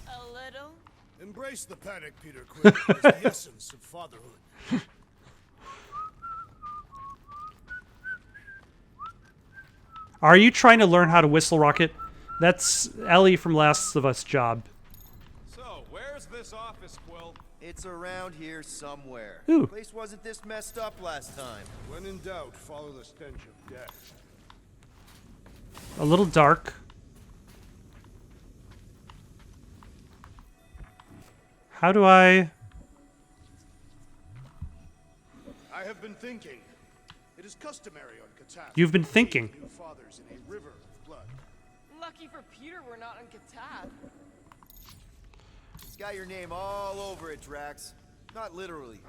A little? Embrace the panic, Peter Quill. It is the essence of fatherhood. Are you trying to learn how to whistle rocket? That's Ellie from Last of Us job. So, where's this office, Quill? It's around here somewhere. Ooh. The place wasn't this messed up last time. When in doubt, follow the stench of death. A little dark. How do I... I have been thinking. It is customary on Catan. You've been thinking. New fathers in a river of blood. Lucky for Peter we're not on Catan. It's got your name all over it, Drax. Not literally.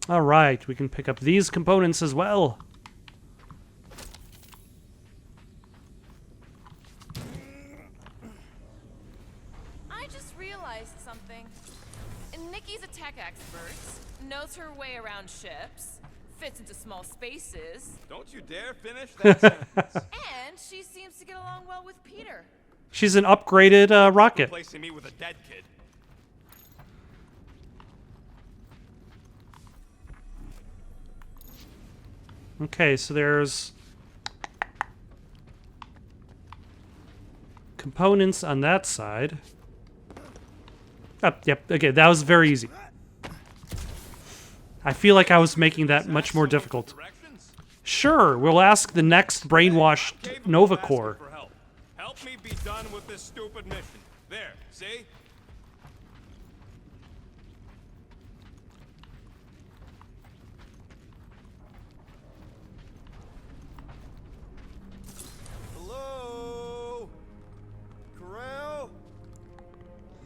All right, we can pick up these components as well. I just realized something. Nikki's a tech expert, knows her way around ships, fits into small spaces, Don't you dare finish that sentence. and she seems to get along well with Peter. She's an upgraded rocket. Replacing me with a dead kid. Okay, so there's components on that side. Oh, yep, okay, that was very easy. I feel like I was making that much more difficult. Directions? Sure, we'll ask the next brainwashed Capable Nova of asking Corps. for help. Help me be done with this stupid mission. There, see? Hello? Corral?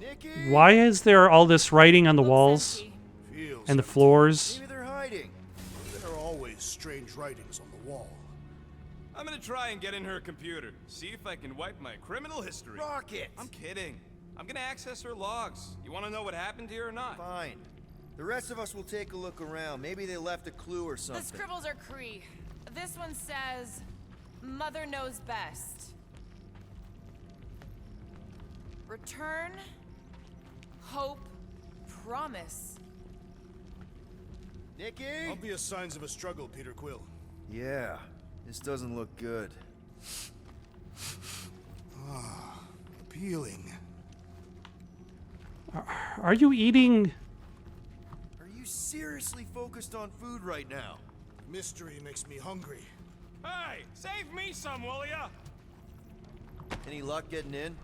Nikki? Why is there all this writing on the Looks walls empty. Feels and the empty. floors? Maybe they're hiding. There are always strange writings on the wall. I'm gonna try and get in her computer. See if I can wipe my criminal history. Rocket! I'm kidding. I'm gonna access her logs. You wanna know what happened here or not? Fine. The rest of us will take a look around. Maybe they left a clue or The something. scribbles are Kree. This one says, Mother knows best. Return, hope, promise. Nikki? Obvious signs of a struggle, Peter Quill. Yeah, this doesn't look good. Appealing. Are you eating? Are you seriously focused on food right now? Mystery makes me hungry. Hey, save me some, will ya? Any luck getting in?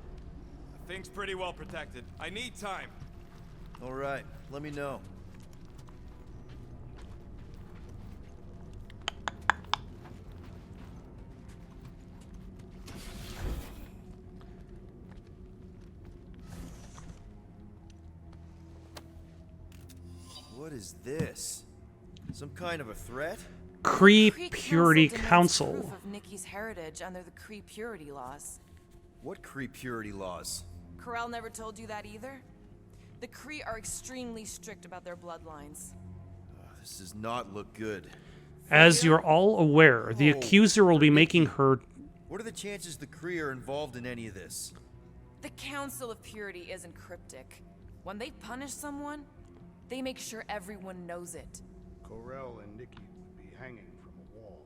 Thing's pretty well protected. I need time. All right, let me know. What is this? Some kind of a threat? Kree Kree Purity demands Council. Proof of Nikki's heritage under the Kree purity laws. What Kree purity laws? Corral never told you that either? The Kree are extremely strict about their bloodlines. This does not look good. As you're all aware, the accuser will be making her. What are the chances the Kree are involved in any of this? The Council of Purity isn't cryptic. When they punish someone, they make sure everyone knows it. Corell and Nikki would be hanging from a wall.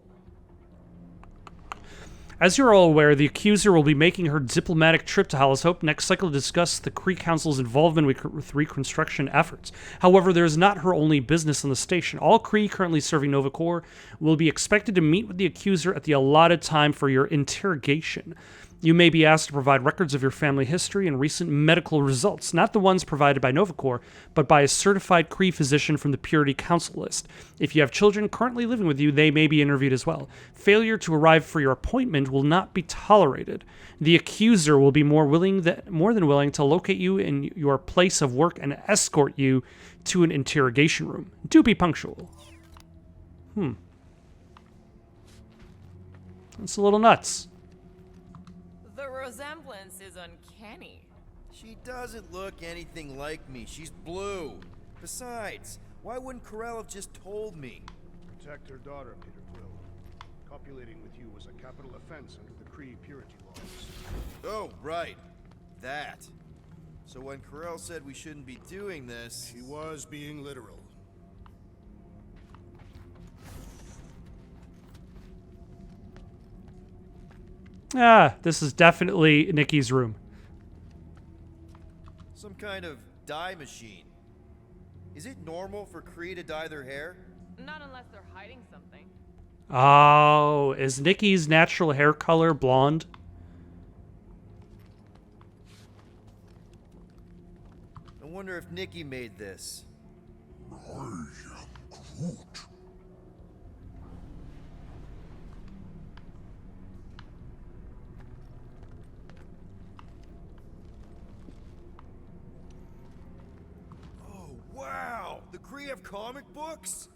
As you're all aware, the accuser will be making her diplomatic trip to Hallis Hope next cycle to discuss the Kree Council's involvement with reconstruction efforts. However, there is not her only business on the station. All Kree currently serving Nova Corps will be expected to meet with the accuser at the allotted time for your interrogation. You may be asked to provide records of your family history and recent medical results, not the ones provided by Nova Corps, but by a certified Kree physician from the Purity Council list. If you have children currently living with you, they may be interviewed as well. Failure to arrive for your appointment will not be tolerated. The accuser will be more than willing to locate you in your place of work and escort you to an interrogation room. Do be punctual. That's a little nuts. The resemblance is uncanny. She doesn't look anything like me. She's blue. Besides, why wouldn't Corell have just told me? Protect her daughter, Peter Quill. Copulating with you was a capital offense under the Kree purity laws. Oh, right. That. So when Corell said we shouldn't be doing this... He was being literal. Ah, this is definitely Nikki's room. Some kind of dye machine. Is it normal for Kree to dye their hair? Not unless they're hiding something. Oh, is Nikki's natural hair color blonde? I wonder if Nikki made this. Kree have comic books?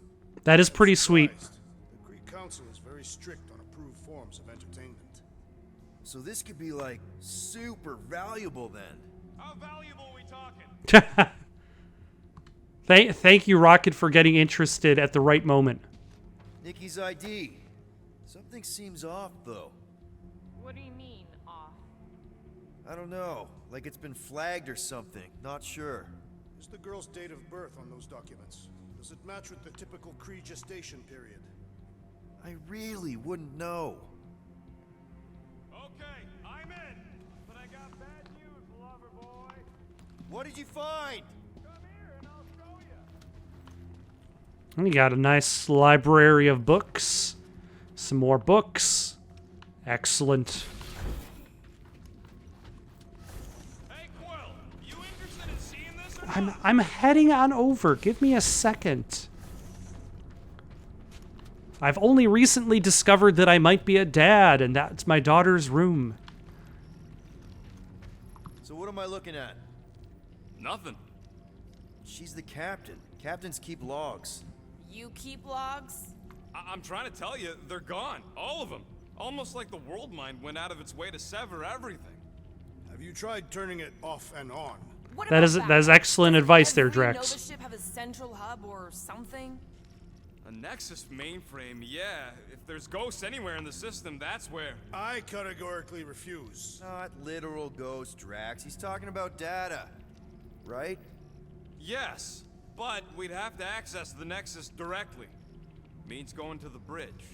That is pretty sweet. Surprised. The Kree Council is very strict on approved forms of entertainment. So this could be like super valuable then. How valuable are we talking? Thank you, Rocket, for getting interested at the right moment. Nikki's ID. Something seems off though. What do you mean, off? I don't know. Like it's been flagged or something. Not sure. Is the girl's date of birth on those documents? Does it match with the typical Kree gestation period? I really wouldn't know. Okay, I'm in. But I got bad news, lover boy. What did you find? Come here and I'll show you. We got a nice library of books. Some more books. Excellent. Hey, Quill, you interested in seeing this or not? I'm heading on over. Give me a second. I've only recently discovered that I might be a dad, and that's my daughter's room. So what am I looking at? Nothing. She's the captain. Captains keep logs. You keep logs? I'm trying to tell you, they're gone. All of them. Almost like the world mind went out of its way to sever everything. Have you tried turning it off and on? What That about is excellent Doesn't advice there, every Drax. Nova ship have a central hub or something? A Nexus mainframe, yeah. If there's ghosts anywhere in the system, that's where. I categorically refuse. Not literal ghost, Drax. He's talking about data. Right? Yes, but we'd have to access the Nexus directly. Means going to the bridge.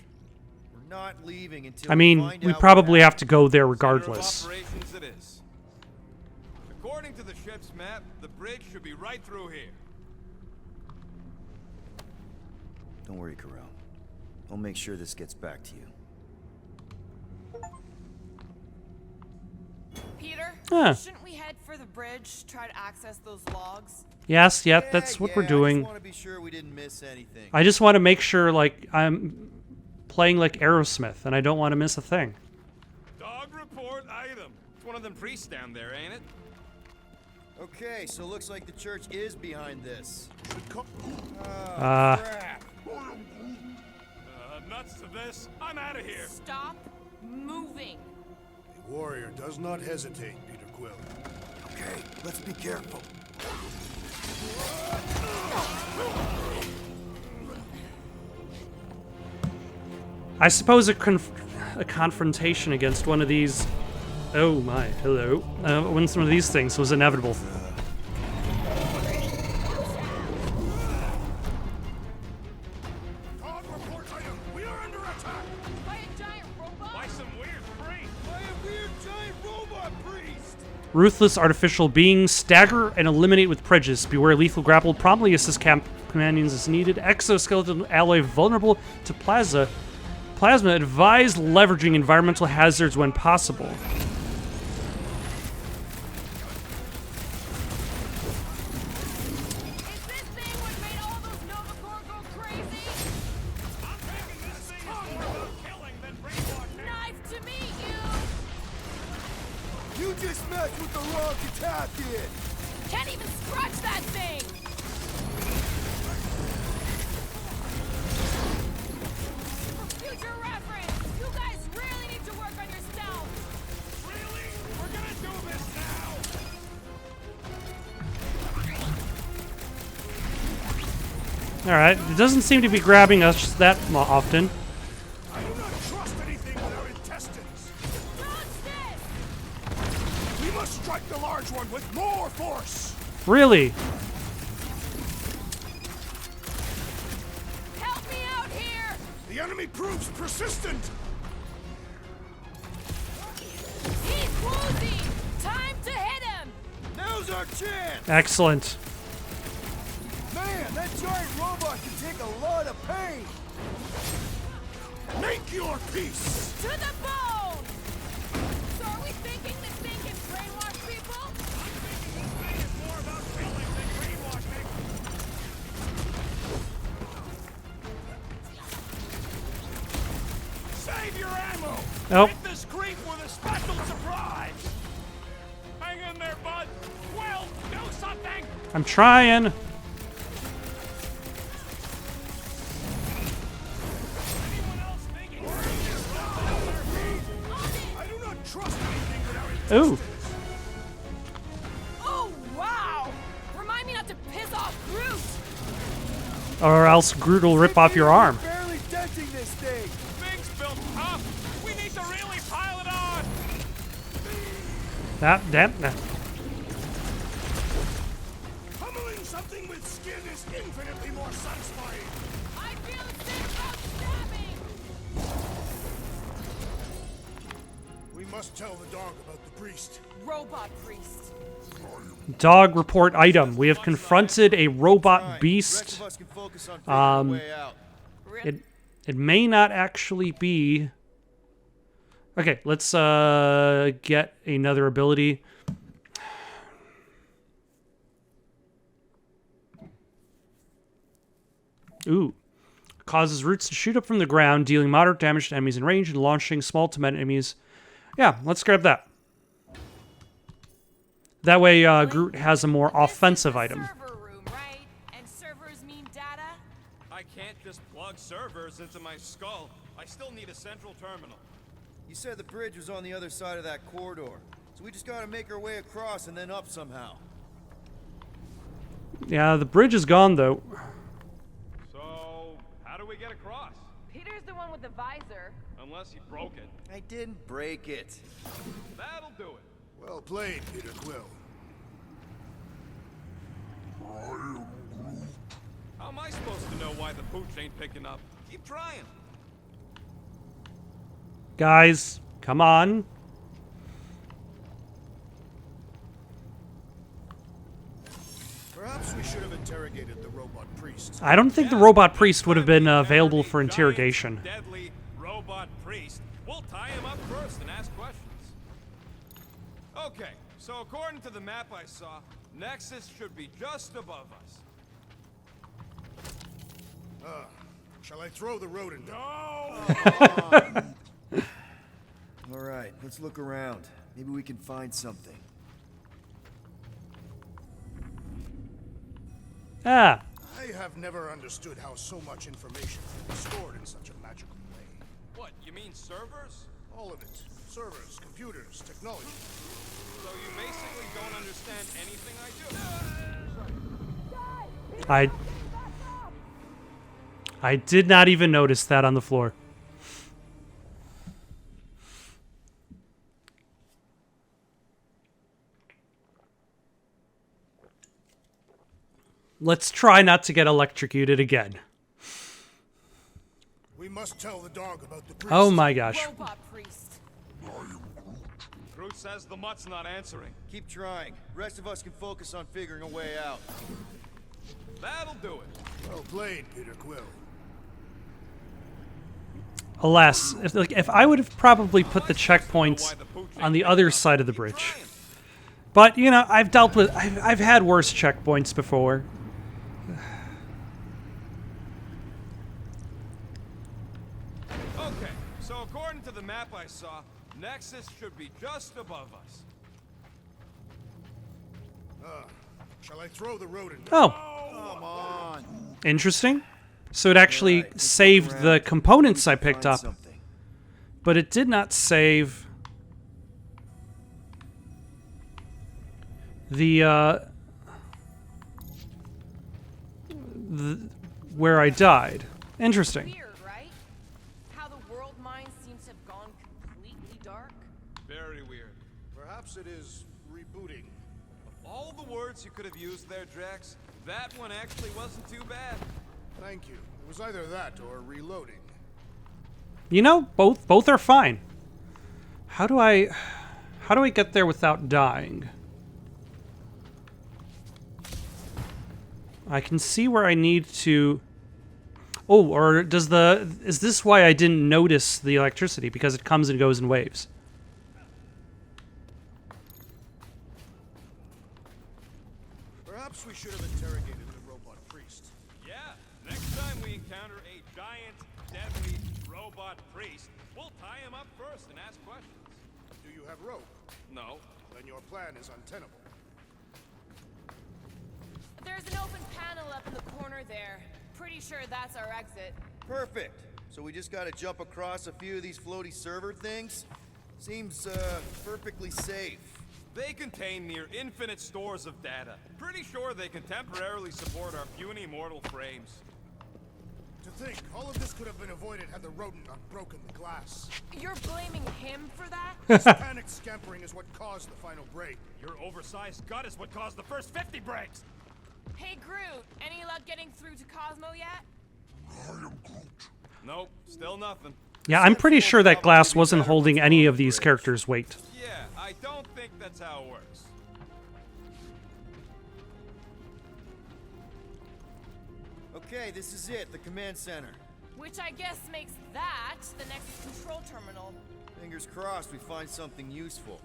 We're not leaving until I mean, find we out probably what have to go there Center regardless. of operations it is. According to the ship's map, the bridge should be right through here. Don't worry, Carell. I'll make sure this gets back to you. Peter, Huh. shouldn't we head for the bridge, try to access those logs? Yes, yep, that's what we're I doing. just want to be sure we didn't miss anything. I just want to make sure, like, I'm playing like Aerosmith, and I don't want to miss a thing. Dog report item. It's one of them priests down there, ain't it? Okay, so looks like the church is behind this. Uh, Nuts to this. I'm out of here. Stop moving. A warrior does not hesitate, Peter Quill. Okay, let's be careful. I suppose a confrontation against one of these... Oh my, hello. One of these things was inevitable. Dog report item. We are under attack. By a giant robot? By some weird priest. By a weird giant robot priest! Ruthless artificial beings stagger and eliminate with prejudice. Beware lethal grapple. Promptly assist companions as needed. Exoskeleton alloy vulnerable to plasma. Advise leveraging environmental hazards when possible. Is this thing what made all those Nova Corps go crazy? I'm thinking this thing is more about killing than brainwashing. Knife to meet you! You just messed with the wrong Katakian! Can't even scratch that thing! For future reference, you guys really need to work on your stealth! Really? We're gonna do this now. Alright, it doesn't seem to be grabbing us that often. I do not trust anything with our intestines. Dodge this! We must strike the large one with more force. Really? Help me out here! The enemy proves persistent. He's woozy! Time to hit him! Now's our chance! Excellent. Man, that giant robot can take a lot of pain! Make your peace. To the bone! So are we thinking this thing can brainwash people? I'm thinking this thing is more about killing than brainwashing. Save your ammo. Oh. Hit this creep with a special surprise. Hang in there, bud. Quill, do something. I'm trying. Ooh. Oh, wow! Remind me not to piss off Groot! Or else Groot will rip off your arm. Barely denting this thing. Thing's built tough. We need to really pile it on. Damn. Pummeling something with skin is infinitely more satisfying. I feel sick about stabbing! We must tell the dog about the priest. Robot priest. Dog report item. We have confronted a robot beast. Rest of us can focus on figuring a way out. It may not actually be. Okay, let's get another ability. Ooh. Causes roots to shoot up from the ground, dealing moderate damage to enemies in range and launching small to medium enemies. Yeah, let's grab that. That way Groot has a more offensive item. Server room, right? And servers mean data? I can't just plug servers into my skull. I still need a central terminal. You said the bridge was on the other side of that corridor, so we just gotta make our way across and then up somehow. Yeah, the bridge is gone though. So, how do we get across? Peter's the one with the visor. Unless he broke it. I didn't break it. That'll do it. Well played, Peter Quill. How am I supposed to know why the pooch ain't picking up? Keep trying. Guys, come on. Perhaps we should have interrogated the robot priest. I don't think the robot priest would have been available for interrogation. Deadly robot priest. We'll tie him up first and ask questions. Okay, so according to the map I saw, Nexus should be just above us. Shall I throw the rodent? No! All right, let's look around. Maybe we can find something. Ah, I have never understood how so much information can be stored in such a magical way. What, you mean servers? All of it. Servers, computers, technology. So you basically don't understand anything I do? I did not even notice that on the floor. Let's try not to get electrocuted again. We must tell the dog about the priest. Oh my gosh. Robot priest. Groot says the mutt's not answering. Keep trying. Rest of us can focus on figuring a way out. That'll do it. Well played, Peter Quill. Alas, if I would have probably put the checkpoints on the other side of the bridge. But, you know, I've had worse checkpoints before. Okay, so according to the map I saw, Nexus should be just above us. Shall I throw the rodent? Oh, Come on. interesting. So it actually saved the components I picked up. But it did not save the where I died. Interesting. Weird, right? How the world mind seems to have gone completely dark. Very weird. Perhaps it is rebooting. All the words you could have used there, Drax, that one actually wasn't too bad. Thank you. It was either that or reloading. You know, both are fine. How do I get there without dying? I can see where I need to. Oh, or is this why I didn't notice the electricity? Because it comes and goes in waves. Perhaps we should have interrogated the robot priest. Yeah, next time we encounter a giant, deadly robot priest, we'll tie him up first and ask questions. Do you have rope? No. Then your plan is untenable. There's an open panel up in the corner there. Pretty sure that's our exit. Perfect. So we just gotta jump across a few of these floaty server things? Seems, perfectly safe. They contain near infinite stores of data. Pretty sure they can temporarily support our puny mortal frames. To think, all of this could have been avoided had the rodent not broken the glass. You're blaming him for that? This panicked scampering is what caused the final break. Your oversized gut is what caused the first 50 breaks! Hey, Groot, any luck getting through to Cosmo yet? Nope, still nothing. Yeah, I'm pretty sure that glass wasn't holding any of these characters' weight. Yeah, I don't think that's how it works. Okay, this is it, the command center. Which I guess makes that the next control terminal. Fingers crossed we find something useful.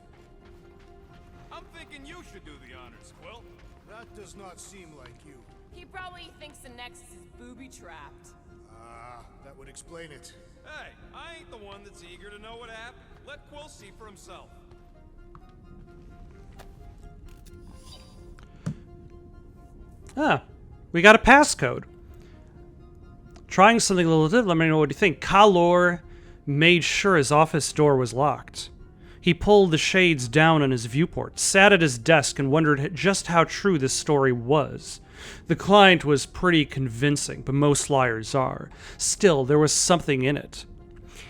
I'm thinking you should do the honors, Quill. That does not seem like you. He probably thinks the Nexus is booby-trapped. Ah, that would explain it. Hey, I ain't the one that's eager to know what happened. Let Quill see for himself. Ah, we got a passcode. Trying something a little different. Let me know what you think. Kalor made sure his office door was locked. He pulled the shades down on his viewport, sat at his desk, and wondered just how true this story was. The client was pretty convincing, but most liars are. Still, there was something in it.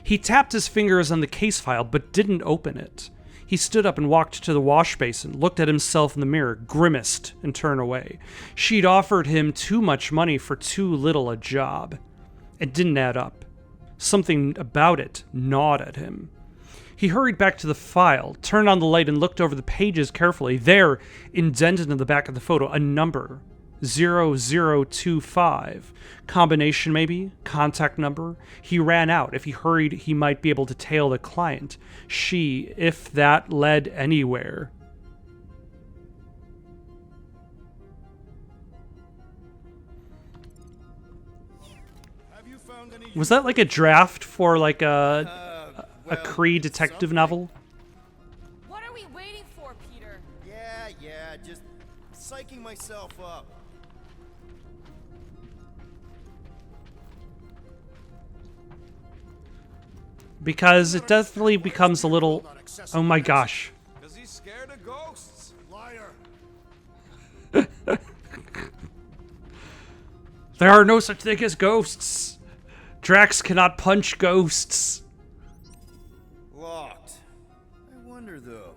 He tapped his fingers on the case file, but didn't open it. He stood up and walked to the wash basin, looked at himself in the mirror, grimaced, and turned away. She'd offered him too much money for too little a job. It didn't add up. Something about it gnawed at him. He hurried back to the file, turned on the light, and looked over the pages carefully. There, indented in the back of the photo, a number. 0025. Combination, maybe? Contact number? He ran out. If he hurried, he might be able to tail the client. She, if that led anywhere. Have you found any... Was that like a draft for like a Kree detective novel? What are we waiting for, Peter? Yeah, just psyching myself up. Because it definitely becomes a little... Oh my gosh. Because he's scared of ghosts. Liar. There are no such thing as ghosts. Drax cannot punch ghosts. Locked. I wonder, though.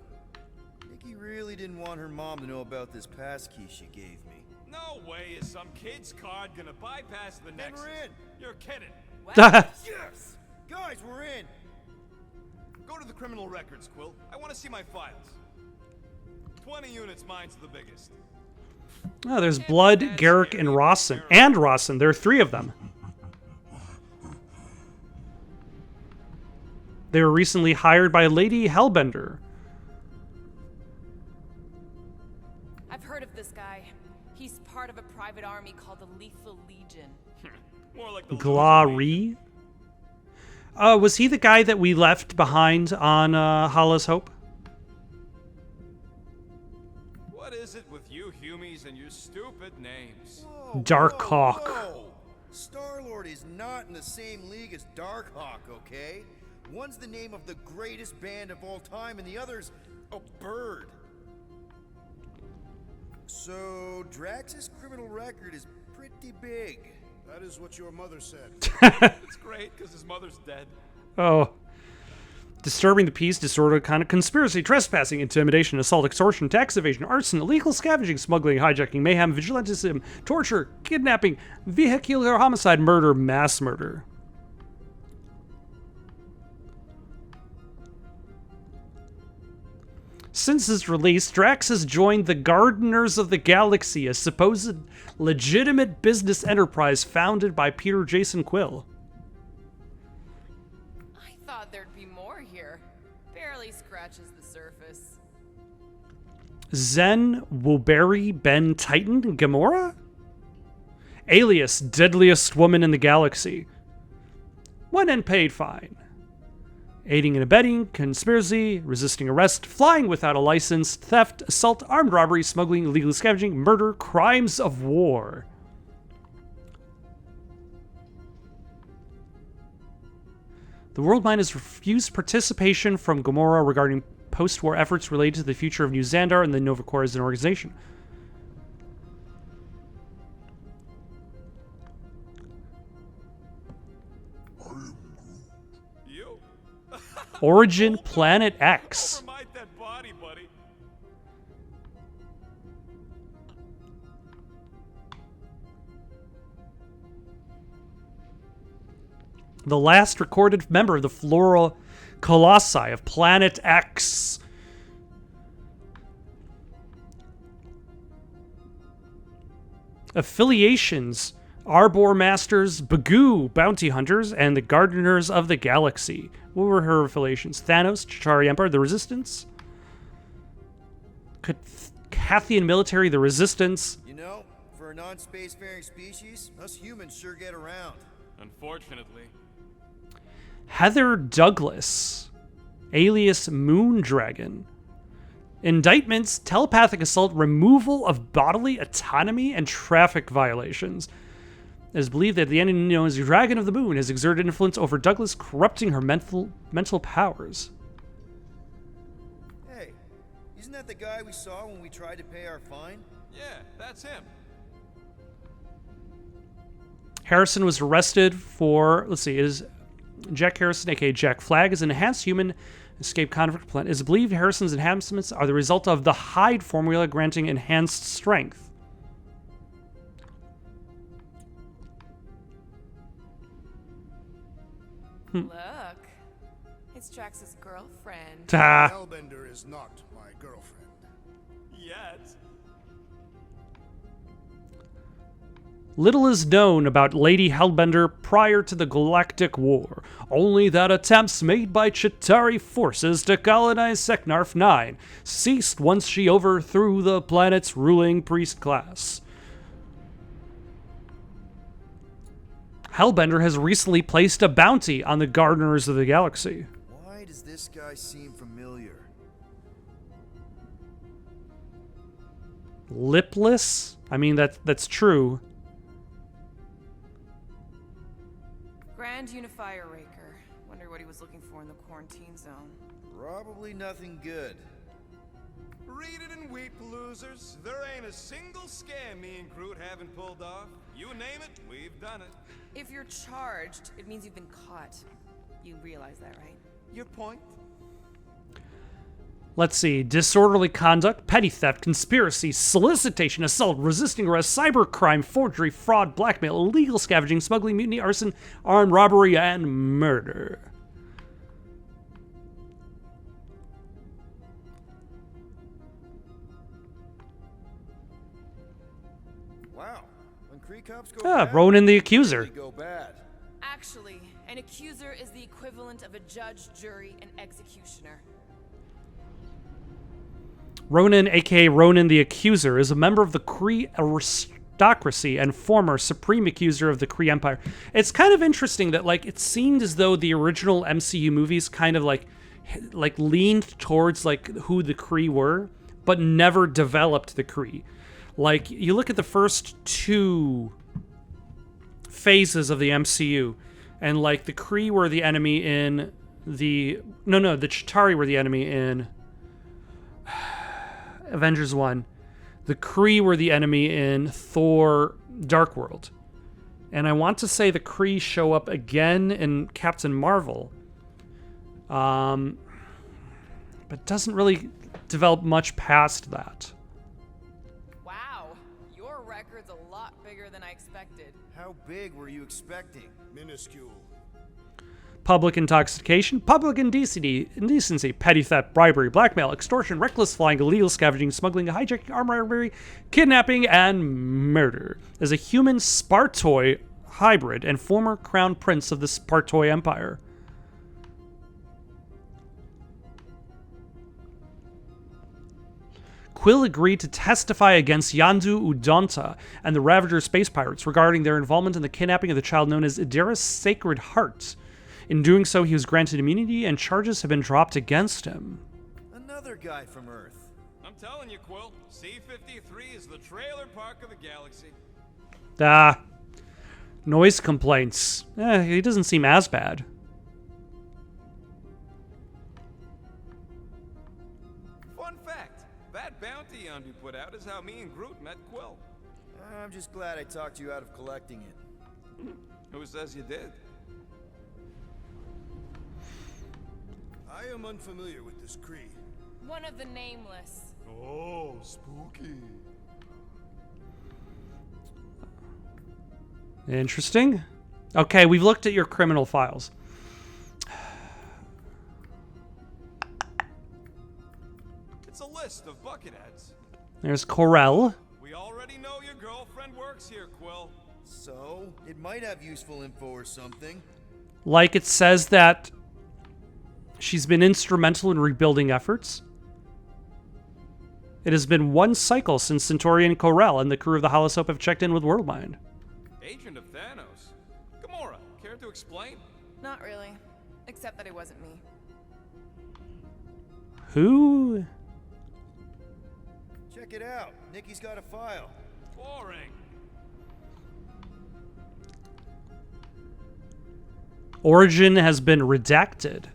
Nikki really didn't want her mom to know about this passkey she gave me. No way is some kid's card gonna bypass the And Nexus. we're in. You're kidding. Yes! Guys, we're in! Go to the criminal records, Quill. I want to see my files. 20 units, mine's the biggest. Oh, there's Blood, Garrick, and Rawson. And Rawson. There are 3 of them. They were recently hired by Lady Hellbender. I've heard of this guy. He's part of a private army called the Lethal Legion. More like the Glari? Was he the guy that we left behind on Hala's Hope? What is it with you Humies and your stupid names? Whoa, Darkhawk. whoa. Star-Lord is not in the same league as Darkhawk, okay? One's the name of the greatest band of all time, and the other's a bird. So, Drax's criminal record is pretty big. That is what your mother said. It's great, because his mother's dead. Oh. Disturbing the peace, disorder, kind of conspiracy, trespassing, intimidation, assault, extortion, tax evasion, arson, illegal scavenging, smuggling, hijacking, mayhem, vigilantism, torture, kidnapping, vehicular homicide, murder, mass murder. Since his release, Drax has joined the Gardeners of the Galaxy, a supposed legitimate business enterprise founded by Peter Jason Quill. I thought there'd be more here. Barely scratches the surface. Zen Woberi Ben Titan Gamora? Alias, deadliest woman in the galaxy. One unpaid fine. Aiding and abetting, conspiracy, resisting arrest, flying without a license, theft, assault, armed robbery, smuggling, illegal scavenging, murder, crimes of war. The World Mind has refused participation from Gamora regarding post-war efforts related to the future of New Xandar and the Nova Corps as an organization. You? Origin Planet X. Over my dead body, buddy. The last recorded member of the Flora Colossi of Planet X. Affiliations: Arbor Masters, Bagoo, Bounty Hunters, and the Gardeners of the Galaxy. What were her affiliations? Thanos, Chitauri Empire, the Resistance. Cathian Military, the Resistance. You know, for a non-spacefaring species, us humans sure get around. Unfortunately. Heather Douglas, alias Moondragon. Indictments: telepathic assault, removal of bodily autonomy, and traffic violations. It is believed that the entity known as the Dragon of the Moon has exerted influence over Douglas, corrupting her mental powers. Hey, isn't that the guy we saw when we tried to pay our fine? Yeah, that's him. Harrison was arrested for, let's see, is Jack Harrison, aka Jack Flag, is an enhanced human escape convict plan. It is believed Harrison's enhancements are the result of the Hyde formula granting enhanced strength. Look, it's Drax's girlfriend. Hellbender is not my girlfriend. Yet. Little is known about Lady Hellbender prior to the Galactic War, only that attempts made by Chitauri forces to colonize Seknarf 9 ceased once she overthrew the planet's ruling priest class. Hellbender has recently placed a bounty on the Gardeners of the Galaxy. Why does this guy seem familiar? Lipless? I mean, that's true. Grand Unifier Raker. Wonder what he was looking for in the quarantine zone. Probably nothing good. Read it and weep, losers. There ain't a single scam me and Groot haven't pulled off. You name it, we've done it. If you're charged, it means you've been caught. You realize that, right? Your point? Let's see. Disorderly conduct, petty theft, conspiracy, solicitation, assault, resisting arrest, cybercrime, forgery, fraud, blackmail, illegal scavenging, smuggling, mutiny, arson, armed robbery, and murder. Wow. When Kree cops go bad, Ronan the Accuser. they go bad. Actually, an accuser is the equivalent of a judge, jury, and executioner. Ronan, aka Ronan the Accuser, is a member of the Kree aristocracy and former supreme accuser of the Kree Empire. It's kind of interesting that, like, it seemed as though the original MCU movies kind of like leaned towards like who the Kree were, but never developed the Kree. Like, you look at the first two phases of the MCU, and like the Kree were the enemy in the the Chitauri were the enemy in Avengers 1. The Kree were the enemy in Thor Dark World. And I want to say the Kree show up again in Captain Marvel. But doesn't really develop much past that. Wow, your record's a lot bigger than I expected. How big were you expecting? Minuscule. Public intoxication, public indecency, petty theft, bribery, blackmail, extortion, reckless flying, illegal scavenging, smuggling, hijacking, armed robbery, kidnapping, and murder. As a human Spartoi hybrid and former crown prince of the Spartoi Empire. Quill agreed to testify against Yandu Udonta and the Ravager space pirates regarding their involvement in the kidnapping of the child known as Idira's Sacred Heart. In doing so, he was granted immunity and charges have been dropped against him. Another guy from Earth. I'm telling you, Quill, C-53 is the trailer park of the galaxy. Noise complaints. He doesn't seem as bad. That is how me and Groot met Quill. I'm just glad I talked you out of collecting it. Who says you did? I am unfamiliar with this Kree. One of the nameless. Oh, spooky. Interesting. Okay, we've looked at your criminal files. It's a list of bucketheads. There's Corell. We already know your girlfriend works here, Quill. So, it might have useful info or something. Like it says that she's been instrumental in rebuilding efforts. It has been one cycle since Centaurian Corell and the crew of the Holosope have checked in with Worldmind. Agent of Thanos. Gamora, care to explain? Not really. Except that it wasn't me. Who? Check it out. Nikki's got a file. Boring. Origin has been redacted.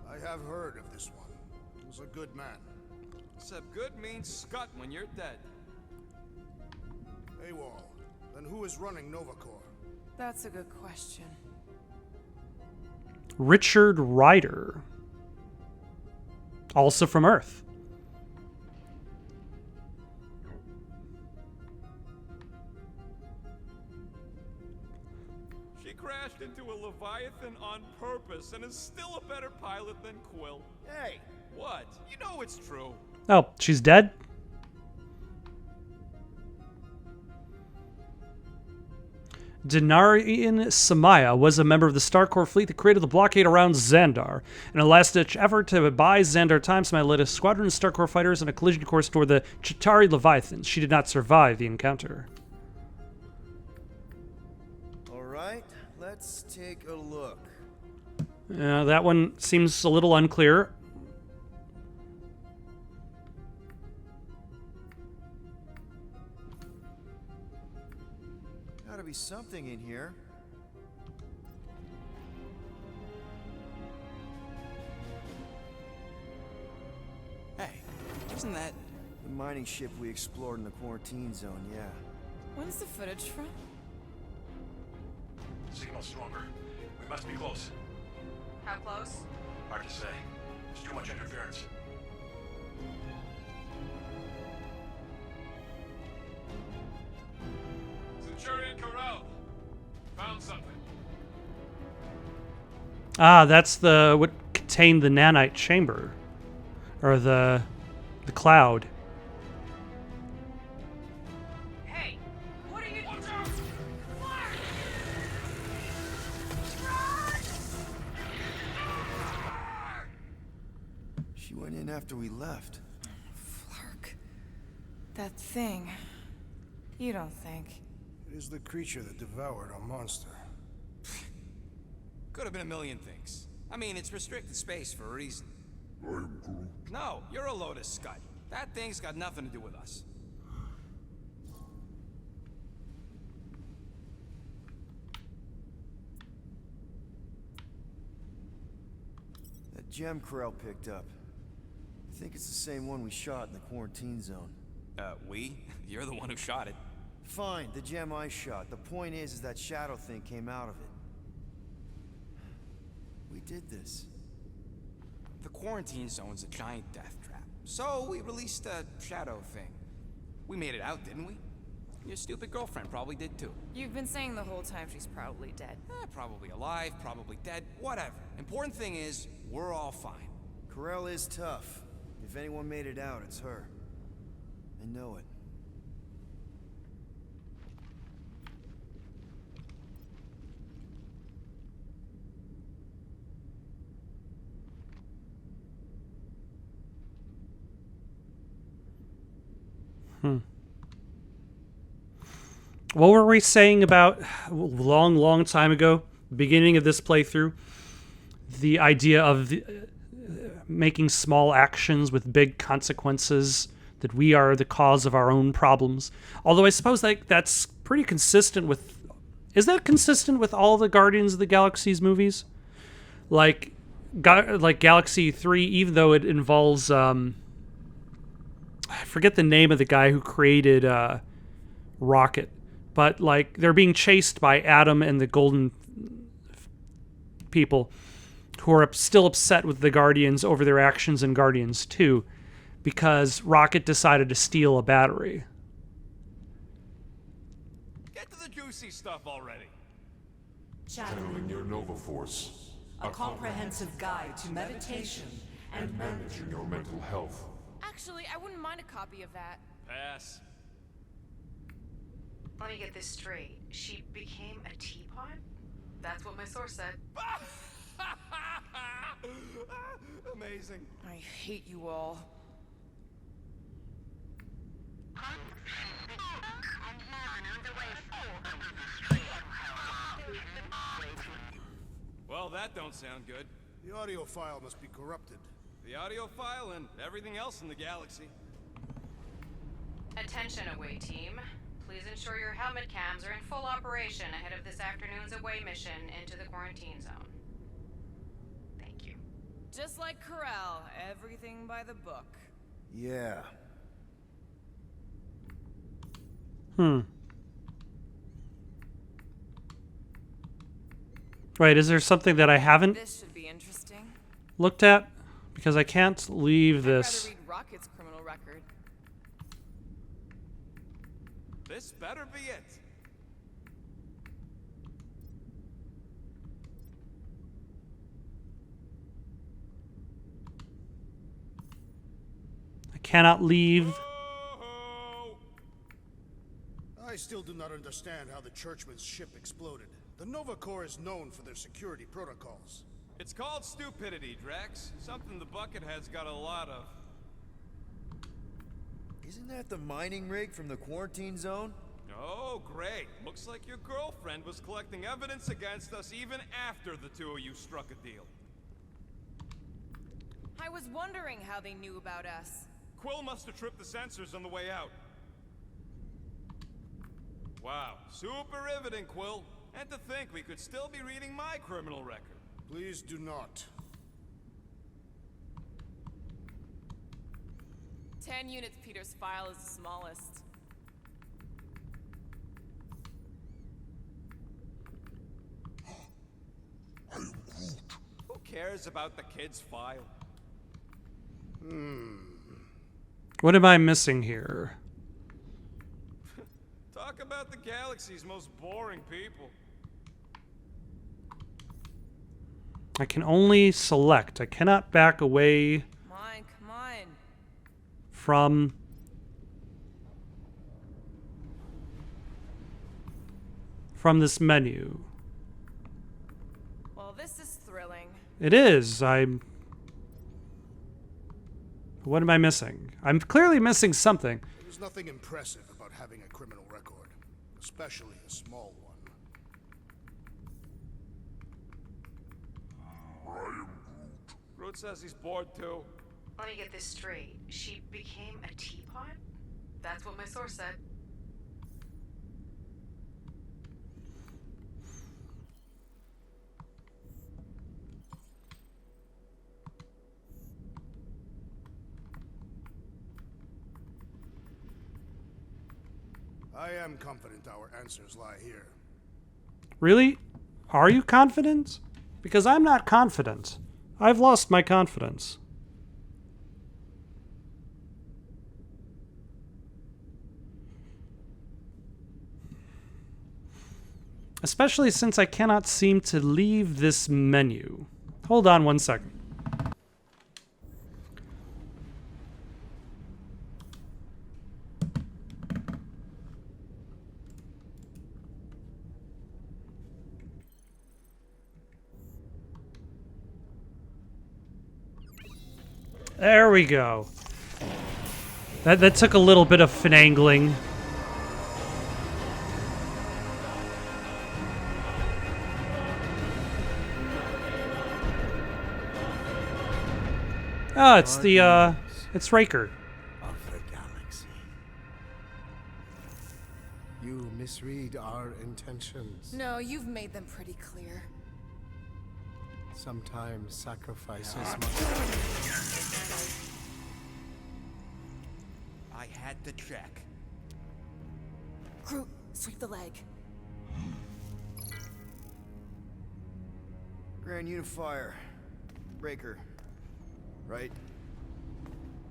I have heard of this one. He was a good man. Except good means scut when you're dead. AWOL. Then who is running Novacore? That's a good question. Richard Ryder. Also from Earth. She crashed into a Leviathan on purpose and is still a better pilot than Quill. Hey! What? You know it's true. Oh, she's dead? Denarian Samaya was a member of the Starcorps fleet that created the blockade around Xandar. In a last-ditch effort to buy Xandar time, Samaya led a squadron of Starcorps fighters on a collision course toward the Chitauri Leviathans. She did not survive the encounter. Alright, let's take a look. That one seems a little unclear. Gotta be something in here. Hey, isn't that... The mining ship we explored in the quarantine zone, yeah. When's the footage from? Signal stronger. We must be close. How close? Hard to say. There's too much interference. Centurion Corral. Found something. Ah, that's the what contained the nanite chamber. Or the cloud. Hey! What are you... Watch out! She went in after we left. Flark. That thing. You don't think... It is the creature that devoured our monster. Could have been a million things. I mean, it's restricted space for a reason. I am Groot. No, you're a Lotus Scud. That thing's got nothing to do with us. That gem Corell picked up. I think it's the same one we shot in the quarantine zone. We? You're the one who shot it. Fine, the gem I shot. The point is that shadow thing came out of it. We did this. The quarantine zone's a giant death trap. So we released a shadow thing. We made it out, didn't we? Your stupid girlfriend probably did too. You've been saying the whole time she's probably dead. Probably alive, probably dead, whatever. Important thing is, we're all fine. Corell is tough. If anyone made it out, it's her. I know it. What were we saying about long time ago, beginning of this playthrough? The idea of making small actions with big consequences, that we are the cause of our own problems. Although I suppose that's pretty consistent with... Is that consistent with all the Guardians of the Galaxy's movies? Like Galaxy 3, even though it involves... I forget the name of the guy who created Rocket, but like they're being chased by Adam and the Golden people, who are still upset with the Guardians over their actions in Guardians 2 because Rocket decided to steal a battery. Get to the juicy stuff already. Channeling your Nova Force. A comprehensive guide to meditation and managing your mental health. Actually, I wouldn't mind a copy of that. Pass. Let me get this straight. She became a teapot? That's what my source said. Amazing. I hate you all. Well, that don't sound good. The audio file must be corrupted. The audio file and everything else in the galaxy. Attention away team. Please ensure your helmet cams are in full operation ahead of this afternoon's away mission into the quarantine zone. Thank you. Just like Corral, everything by the book. Yeah. Right, is there something that I haven't This should be interesting. looked at? Because I can't leave this. I'd rather read Rocket's criminal record. This better be it. I cannot leave. I still do not understand how the Churchman's ship exploded. The Nova Corps is known for their security protocols. It's called stupidity, Drax. Something the Buckethead's got a lot of. Isn't that the mining rig from the quarantine zone? Oh, great. Looks like your girlfriend was collecting evidence against us even after the two of you struck a deal. I was wondering how they knew about us. Quill must have tripped the sensors on the way out. Wow, super riveting, Quill. And to think we could still be reading my criminal record. Please do not. 10 units Peter's file is the smallest. Who cares about the kid's file? What am I missing here? Talk about the galaxy's most boring people. I can only select. I cannot back away Come on. from this menu. Well, this is thrilling. It is. What am I missing? I'm clearly missing something. There's nothing impressive about having a criminal record, especially a small one. Groot says he's bored too. Let me get this straight. She became a teapot? That's what my source said. I am confident our answers lie here. Really? Are you confident? Because I'm not confident. I've lost my confidence. Especially since I cannot seem to leave this menu. Hold on one second. There we go. That took a little bit of finagling. Oh, it's Raker. Of the galaxy. You misread our intentions. No, you've made them pretty clear. Sometimes sacrifices I had to check. Groot, sweep the leg. Grand Unifier. Breaker. Right?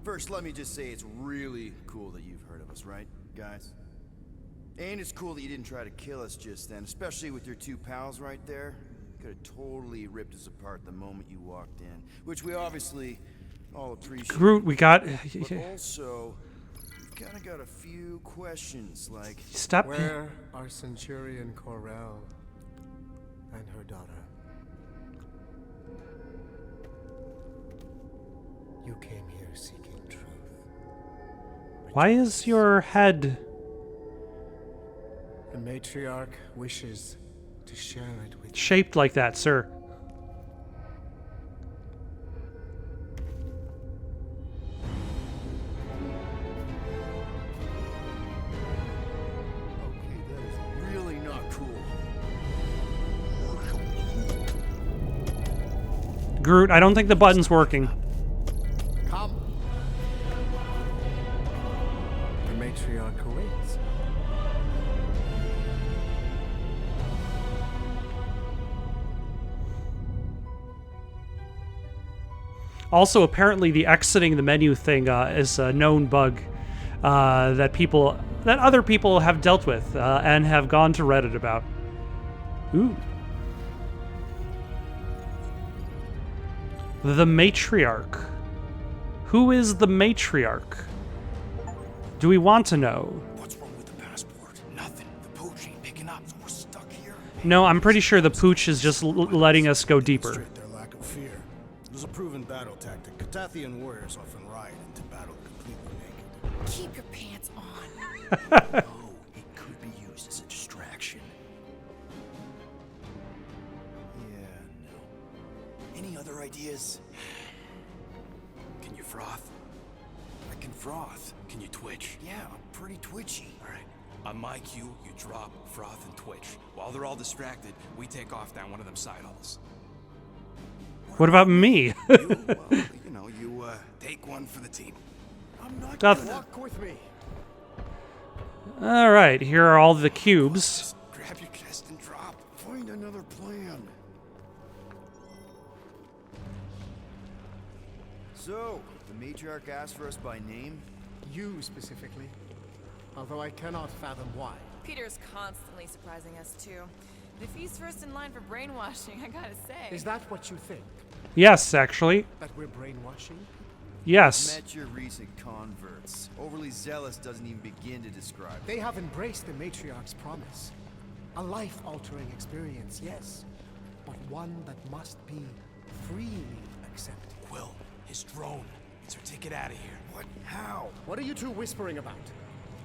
First, let me just say it's really cool that you've heard of us, right, guys? And it's cool that you didn't try to kill us just then, especially with your two pals right there. Could have totally ripped us apart the moment you walked in, which we obviously all appreciate. Groot, we got. But also, we've kind of got a few questions, like Stop. Where are Centurion Corell and her daughter? You came here seeking truth. Why is your head? The Matriarch wishes to share it with you. Shaped like that, sir. okay, that is really not cool. Groot, I don't think the button's working. Come. The Matriarch awaits. Also, apparently, the exiting the menu thing is a known bug that other people have dealt with and have gone to Reddit about. Ooh. The Matriarch. Who is the Matriarch? Do we want to know? What's wrong with the passport? Nothing. The pooch ain't picking up, so we're stuck here. No, I'm pretty sure the pooch is just letting us go deeper. Their lack of fear. It was a proven battle tactic. Katathian warriors often ride into battle completely naked. Keep your pants on. Oh, it could be used as a distraction. Yeah, no. Any other ideas? Can you froth? I can froth. Can you twitch? Yeah, I'm pretty twitchy. All right. On my cue, you drop, froth, and twitch. While they're all distracted, we take off down one of them side halls. What about me? You take one for the team. I'm not Nothing. gonna walk with me. All right, here are all the cubes. Grab your chest and drop. Find another plan. So, the Matriarch asked for us by name? You specifically. Although I cannot fathom why. Peter's constantly surprising us, too. But if he's first in line for brainwashing, I gotta say. Is that what you think? Yes, actually. That we're brainwashing? Yes. Met your recent converts. Overly zealous doesn't even begin to describe it. They have embraced the Matriarch's promise. A life-altering experience, yes. But one that must be freely accepted. Quill, his drone. It's our ticket out of here. What? How? What are you two whispering about?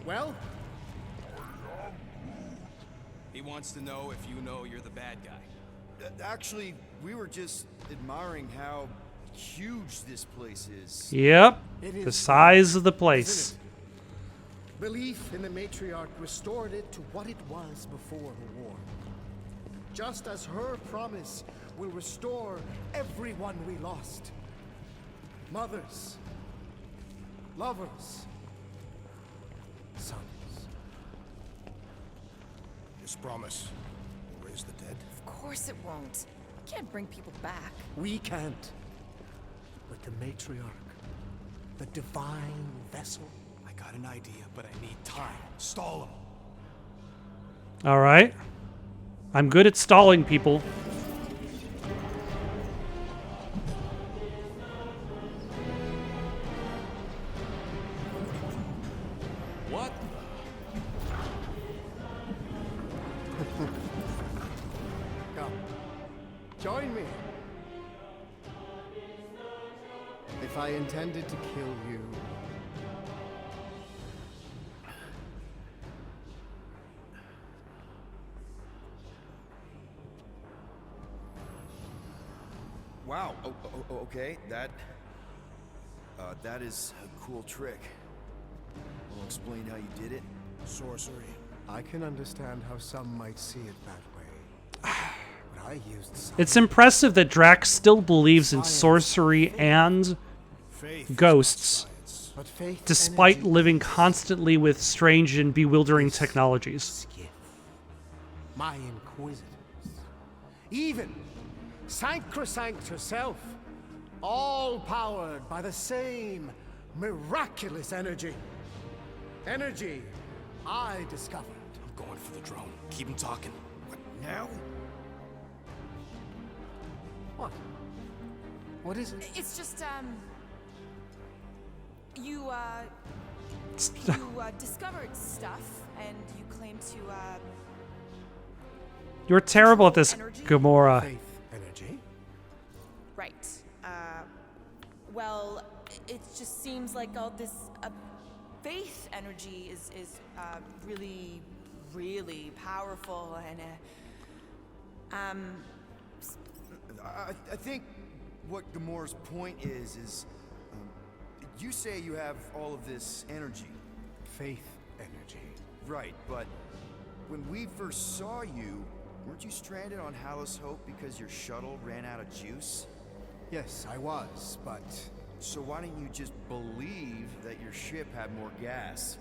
Well? He wants to know if you know you're the bad guy. Actually, we were just admiring how huge this place is. Yep. It is The size of the place. isn't it? Belief in the Matriarch restored it to what it was before the war. Just as her promise will restore everyone we lost. Mothers. Lovers. Sons. This promise will raise the dead. Of course it won't. You can't bring people back. We can't. But the Matriarch, the divine vessel. I got an idea, but I need time. Stall him. All right. I'm good at stalling people. What? Come. Join me. If I intended to kill you, Wow. Okay. That is a cool trick. Will explain how you did it. Sorcery. I can understand how some might see it that way. But I used some. It's impressive that Drax still believes in sorcery and Faith is ghosts. not science. But faith despite energy living constantly with strange and bewildering technologies. my inquisitors, even Sancrosanct herself, all powered by the same miraculous energy. Energy I discovered. I'm going for the drone. Keep him talking. What, now? What? What is it? It's just, you discovered stuff, and you claim to, You're terrible at this, energy? Gamora. Faith energy? Right. Well, it just seems like all this, faith energy is really, really powerful, and, I think what Gamora's point is you say you have all of this energy. Faith energy. Right, but when we first saw you, weren't you stranded on Hallis Hope because your shuttle ran out of juice? Yes, I was, but... So why didn't you just believe that your ship had more gas?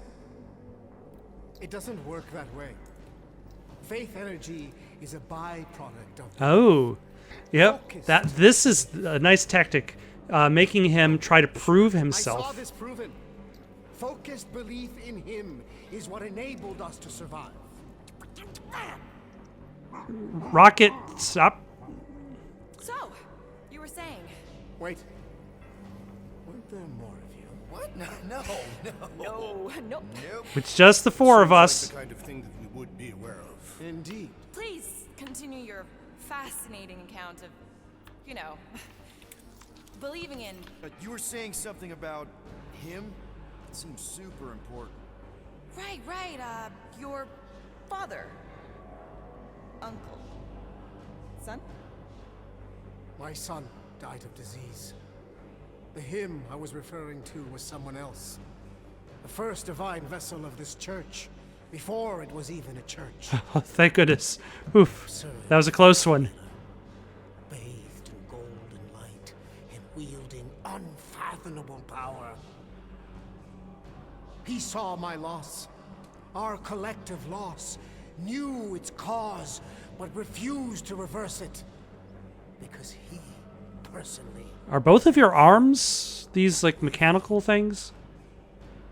It doesn't work that way. Faith energy is a byproduct of... Oh. Yep. Focus. This is a nice tactic. Making him try to prove I saw himself. this proven. Focused belief in him is what enabled us to survive. Rocket, stop. so, you were saying. Wait. Weren't there more of you? What? No. No, nope. Nope. It's just the four of Seems like us. the kind of thing that we would be aware of. Indeed. Please continue your fascinating account of, you know, believing in. You were saying something about him? It seems super important. Right, your father. Uncle. Son? My son died of disease. The him I was referring to was someone else. The first divine vessel of this church, before it was even a church. Oh, thank goodness. Oof. That was a close one. Bathed in golden light and wielding unfathomable power. He saw my loss, our collective loss, knew its cause, but refused to reverse it. Because he, personally... Are both of your arms these, like, mechanical things?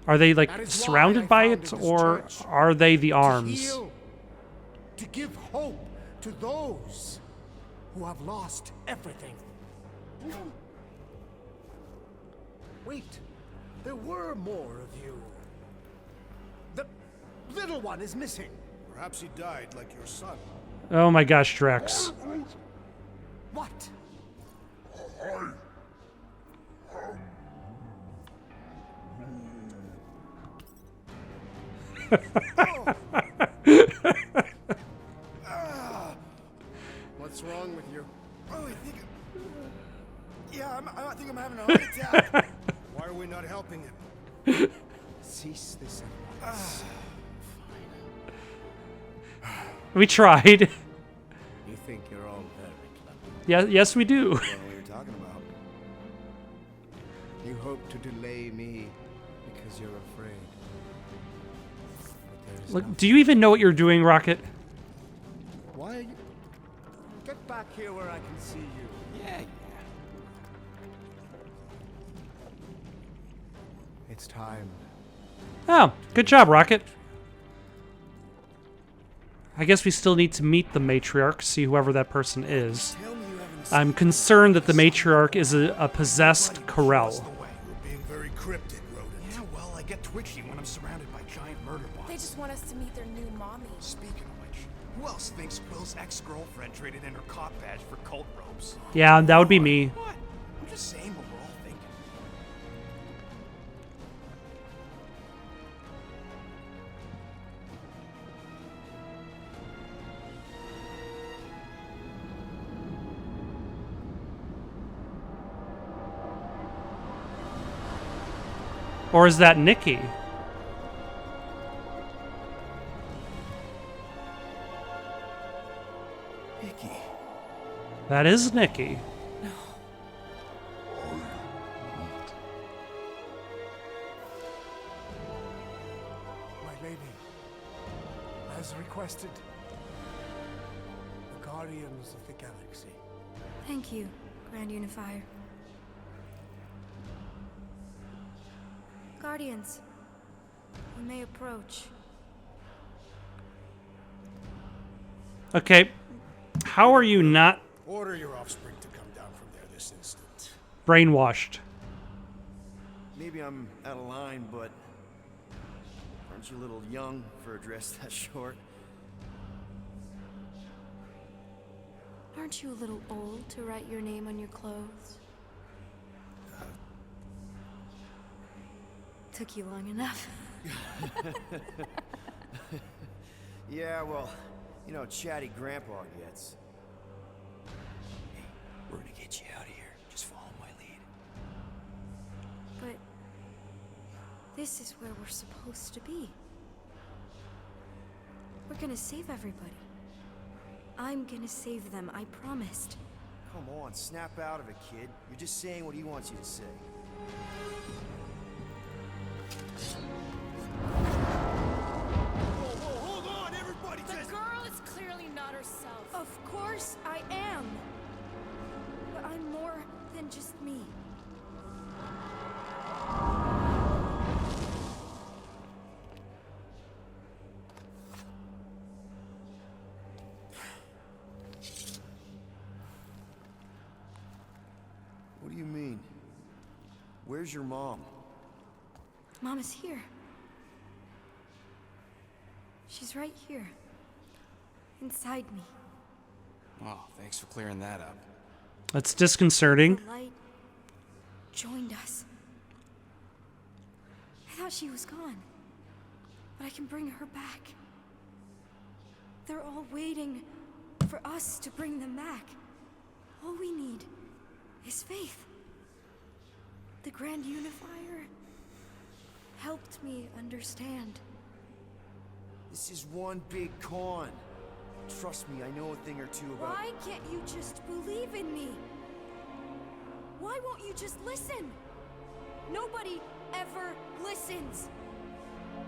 Are they, like, surrounded by it, or are they the To arms? heal, to give hope to those who have lost everything. Wait, there were more of you. The little one is missing. Perhaps he died like your son. Oh my gosh, Drax. What? What's wrong with you? Oh, I think... Yeah, I think I'm having a heart attack. Why are we not helping him? Cease this at once. We tried. You think you're all very clever. Yeah, yes, we do. What we were talking about. You hope to delay me because you're afraid. But there is Look, do you even know what you're doing, Rocket? Why are you... Get back here where I can see you. Yeah. It's time. Oh, good job, Rocket. I guess we still need to meet the Matriarch, see whoever that person is. I'm concerned that the Matriarch is a possessed Corel. You're being very cryptic, Rodent. Yeah, well, I get twitchy when I'm surrounded by giant murder bots. They just want us to meet their new mommy. Speaking of which, who else thinks Quill's ex-girlfriend traded in her cop badge for cult robes? Yeah, that would be me. What? I'm just saying what we're all thinking. Or is that Nikki? Nikki. That is Nikki. requested. The Guardians of the Galaxy. Thank you, Grand Unifier. Guardians, you may approach. Okay, how are you not Order your offspring to come down from there this instant. brainwashed? Maybe I'm out of line, but aren't you a little young for a dress that short? Aren't you a little old to write your name on your clothes? Took you long enough. Yeah, well, you know, chatty grandpa gets. Hey, we're gonna get you out of here. Just follow my lead. But this is where we're supposed to be. We're gonna save everybody. I'm gonna save them, I promised. Come on, snap out of it, kid. You're just saying what he wants you to say. Hold on, everybody! The girl is clearly not herself. Of course I am. But I'm more than just me. What do you mean? Where's your mom? Mom is here. She's right here. Inside me. Oh, thanks for clearing that up. That's disconcerting. The light joined us. I thought she was gone. But I can bring her back. They're all waiting for us to bring them back. All we need is faith. The Grand Unifier helped me understand. This is one big con. Trust me, I know a thing or two about... Why can't you just believe in me? Why won't you just listen? Nobody ever listens.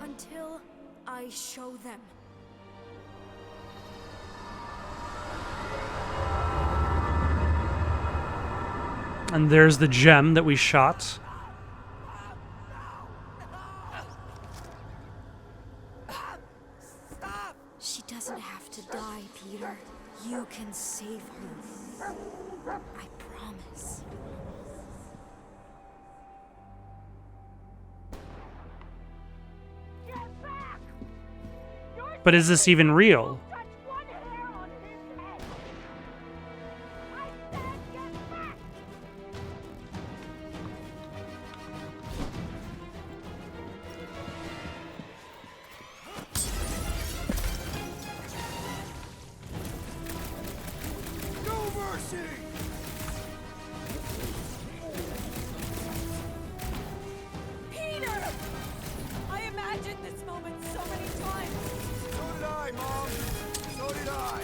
Until I show them. And there's the gem that we shot. She doesn't have to die, Peter. You can save her. I promise. But is this even real? Peter! I imagined this moment so many times. So did I, Mom. So did I.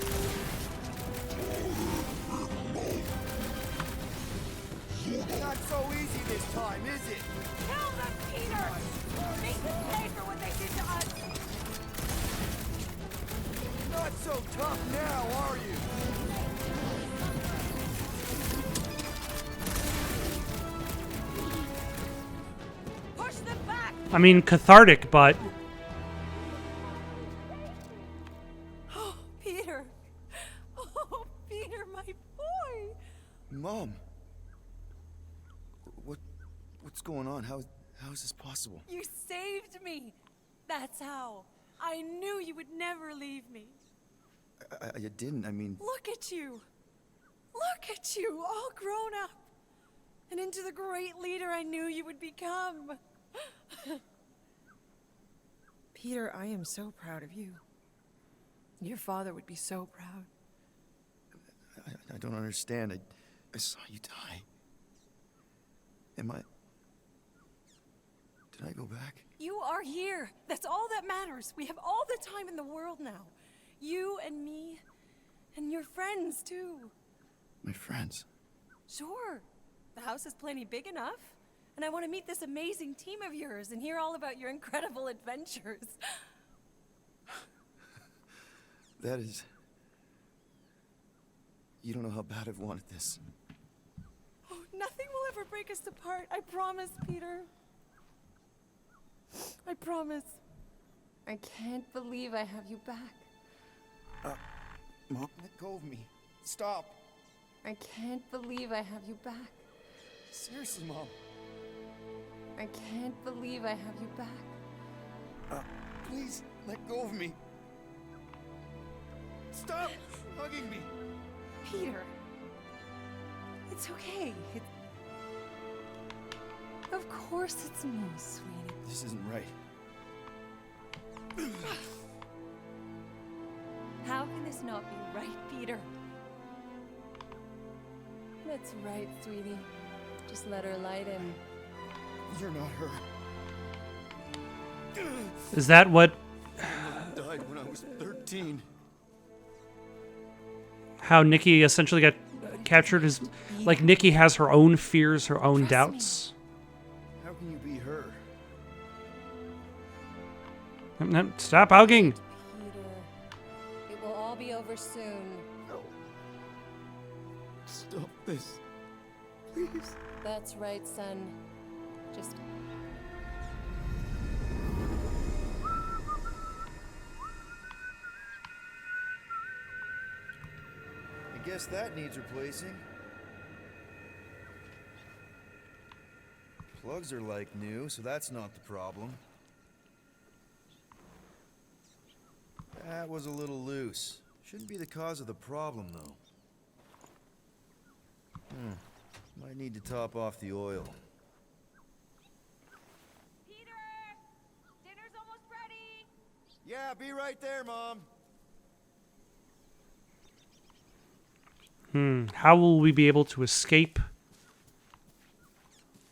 Not so easy this time, is it? Kill them, Peter! Make them pay for what they did to us! Not so tough now, are you? Push them back! I mean, cathartic, but Oh, Peter! Oh, Peter, my boy! Mom. What's going on? How is this possible? You saved me! That's how. I knew you would never leave me. I didn't, I mean... Look at you! Look at you, all grown up! And into the great leader I knew you would become! Peter, I am so proud of you. Your father would be so proud. I don't understand. I saw you die. Did I go back? You are here! That's all that matters! We have all the time in the world now. You and me, and your friends, too. My friends? Sure. The house is plenty big enough. And I want to meet this amazing team of yours and hear all about your incredible adventures. That is... You don't know how bad I've wanted this. Oh, nothing will ever break us apart. I promise, Peter. I promise. I can't believe I have you back. Mom, let go of me. Stop. I can't believe I have you back. Seriously, Mom. I can't believe I have you back. Please, let go of me. Stop hugging me. Peter. It's okay. Of course it's me, sweetie. This isn't right. How can this not be right, Peter? That's right, sweetie. Just let her light in. You're not her. Is that what... Died when I was 13. How Nikki essentially got captured is... Like, Nikki has her own fears, her own doubts. How can you be her? Stop hugging! Peter, it will all be over soon. No. Stop this. Please. That's right, son. Just... I guess that needs replacing. Plugs are like new, so that's not the problem. That was a little loose. Shouldn't be the cause of the problem, though. Might need to top off the oil. Peter! Dinner's almost ready! Yeah, be right there, Mom. How will we be able to escape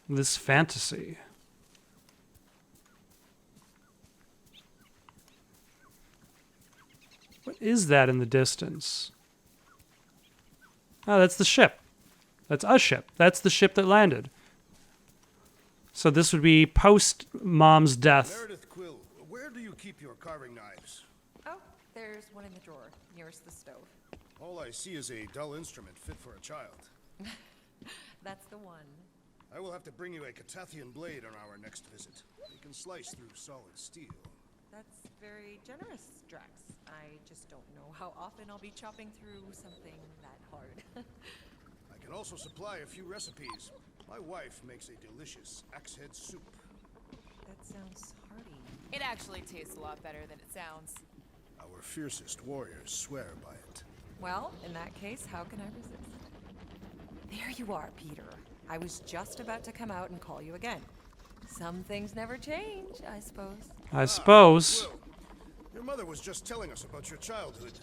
this fantasy? What is that in the distance? Oh, that's the ship. That's a ship. That's the ship that landed. So this would be post Mom's death. Meredith Quill, where do you keep your carving knives? Oh, there's one in the drawer, nearest the stove. All I see is a dull instrument fit for a child. That's the one. I will have to bring you a Catathian blade on our next visit. It can slice through solid steel. That's very generous, Drax. I just don't know how often I'll be chopping through something that hard. I can also supply a few recipes. My wife makes a delicious axe head soup. That sounds hearty. It actually tastes a lot better than it sounds. Our fiercest warriors swear by it. Well, in that case, how can I resist? There you are, Peter. I was just about to come out and call you again. Some things never change, I suppose. I suppose. Quill, your mother was just telling us about your childhood.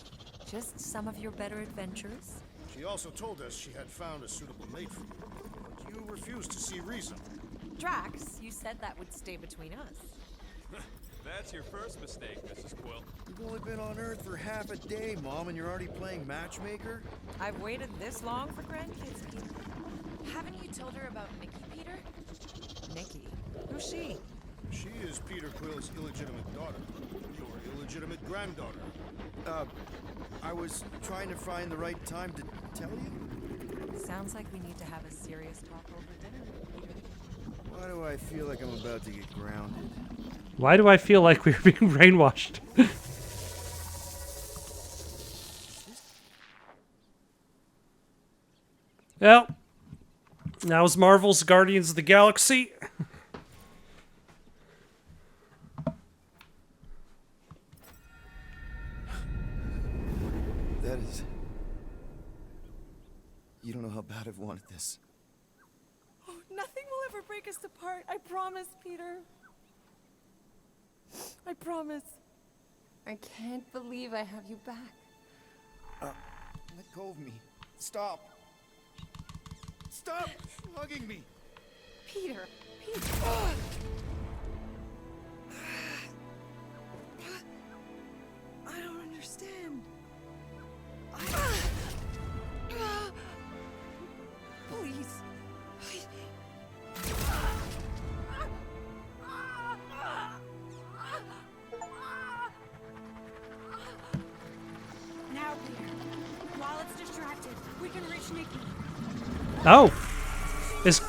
Just some of your better adventures. She also told us she had found a suitable mate for you, but you refused to see reason. Drax, you said that would stay between us. That's your first mistake, Mrs. Quill. You've only been on Earth for half a day, Mom, and you're already playing matchmaker? I've waited this long for grandkids, Peter. Haven't you told her about Nikki, Peter? Nikki? Who's she? She is Peter Quill's illegitimate daughter. Your illegitimate granddaughter. I was trying to find the right time to tell you. Sounds like we need to have a serious talk over dinner, Peter. Why do I feel like I'm about to get grounded? Why do I feel like we're being brainwashed? Well, that was Marvel's Guardians of the Galaxy. That is... You don't know how bad I've wanted this. Oh, nothing will ever break us apart. I promise, Peter. I promise. I can't believe I have you back. Let go of me. Stop. Stop hugging me. Peter. Peter. I don't understand. Please. later. While it's distracted, we can reach Nikki. Oh. Is...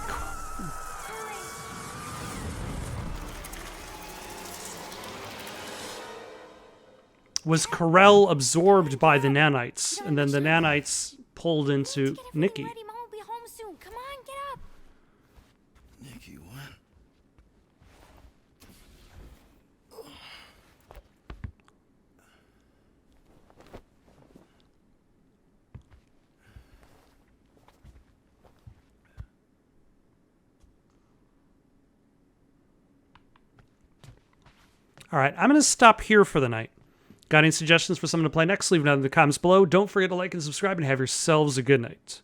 Was Corel absorbed by the nanites, and then the nanites pulled into Nikki? Ready, Mom will be home soon. Come on, get up. Nikki, what? All right, I'm going to stop here for the night. Got any suggestions for someone to play next? Leave it down in the comments below. Don't forget to like and subscribe, and have yourselves a good night.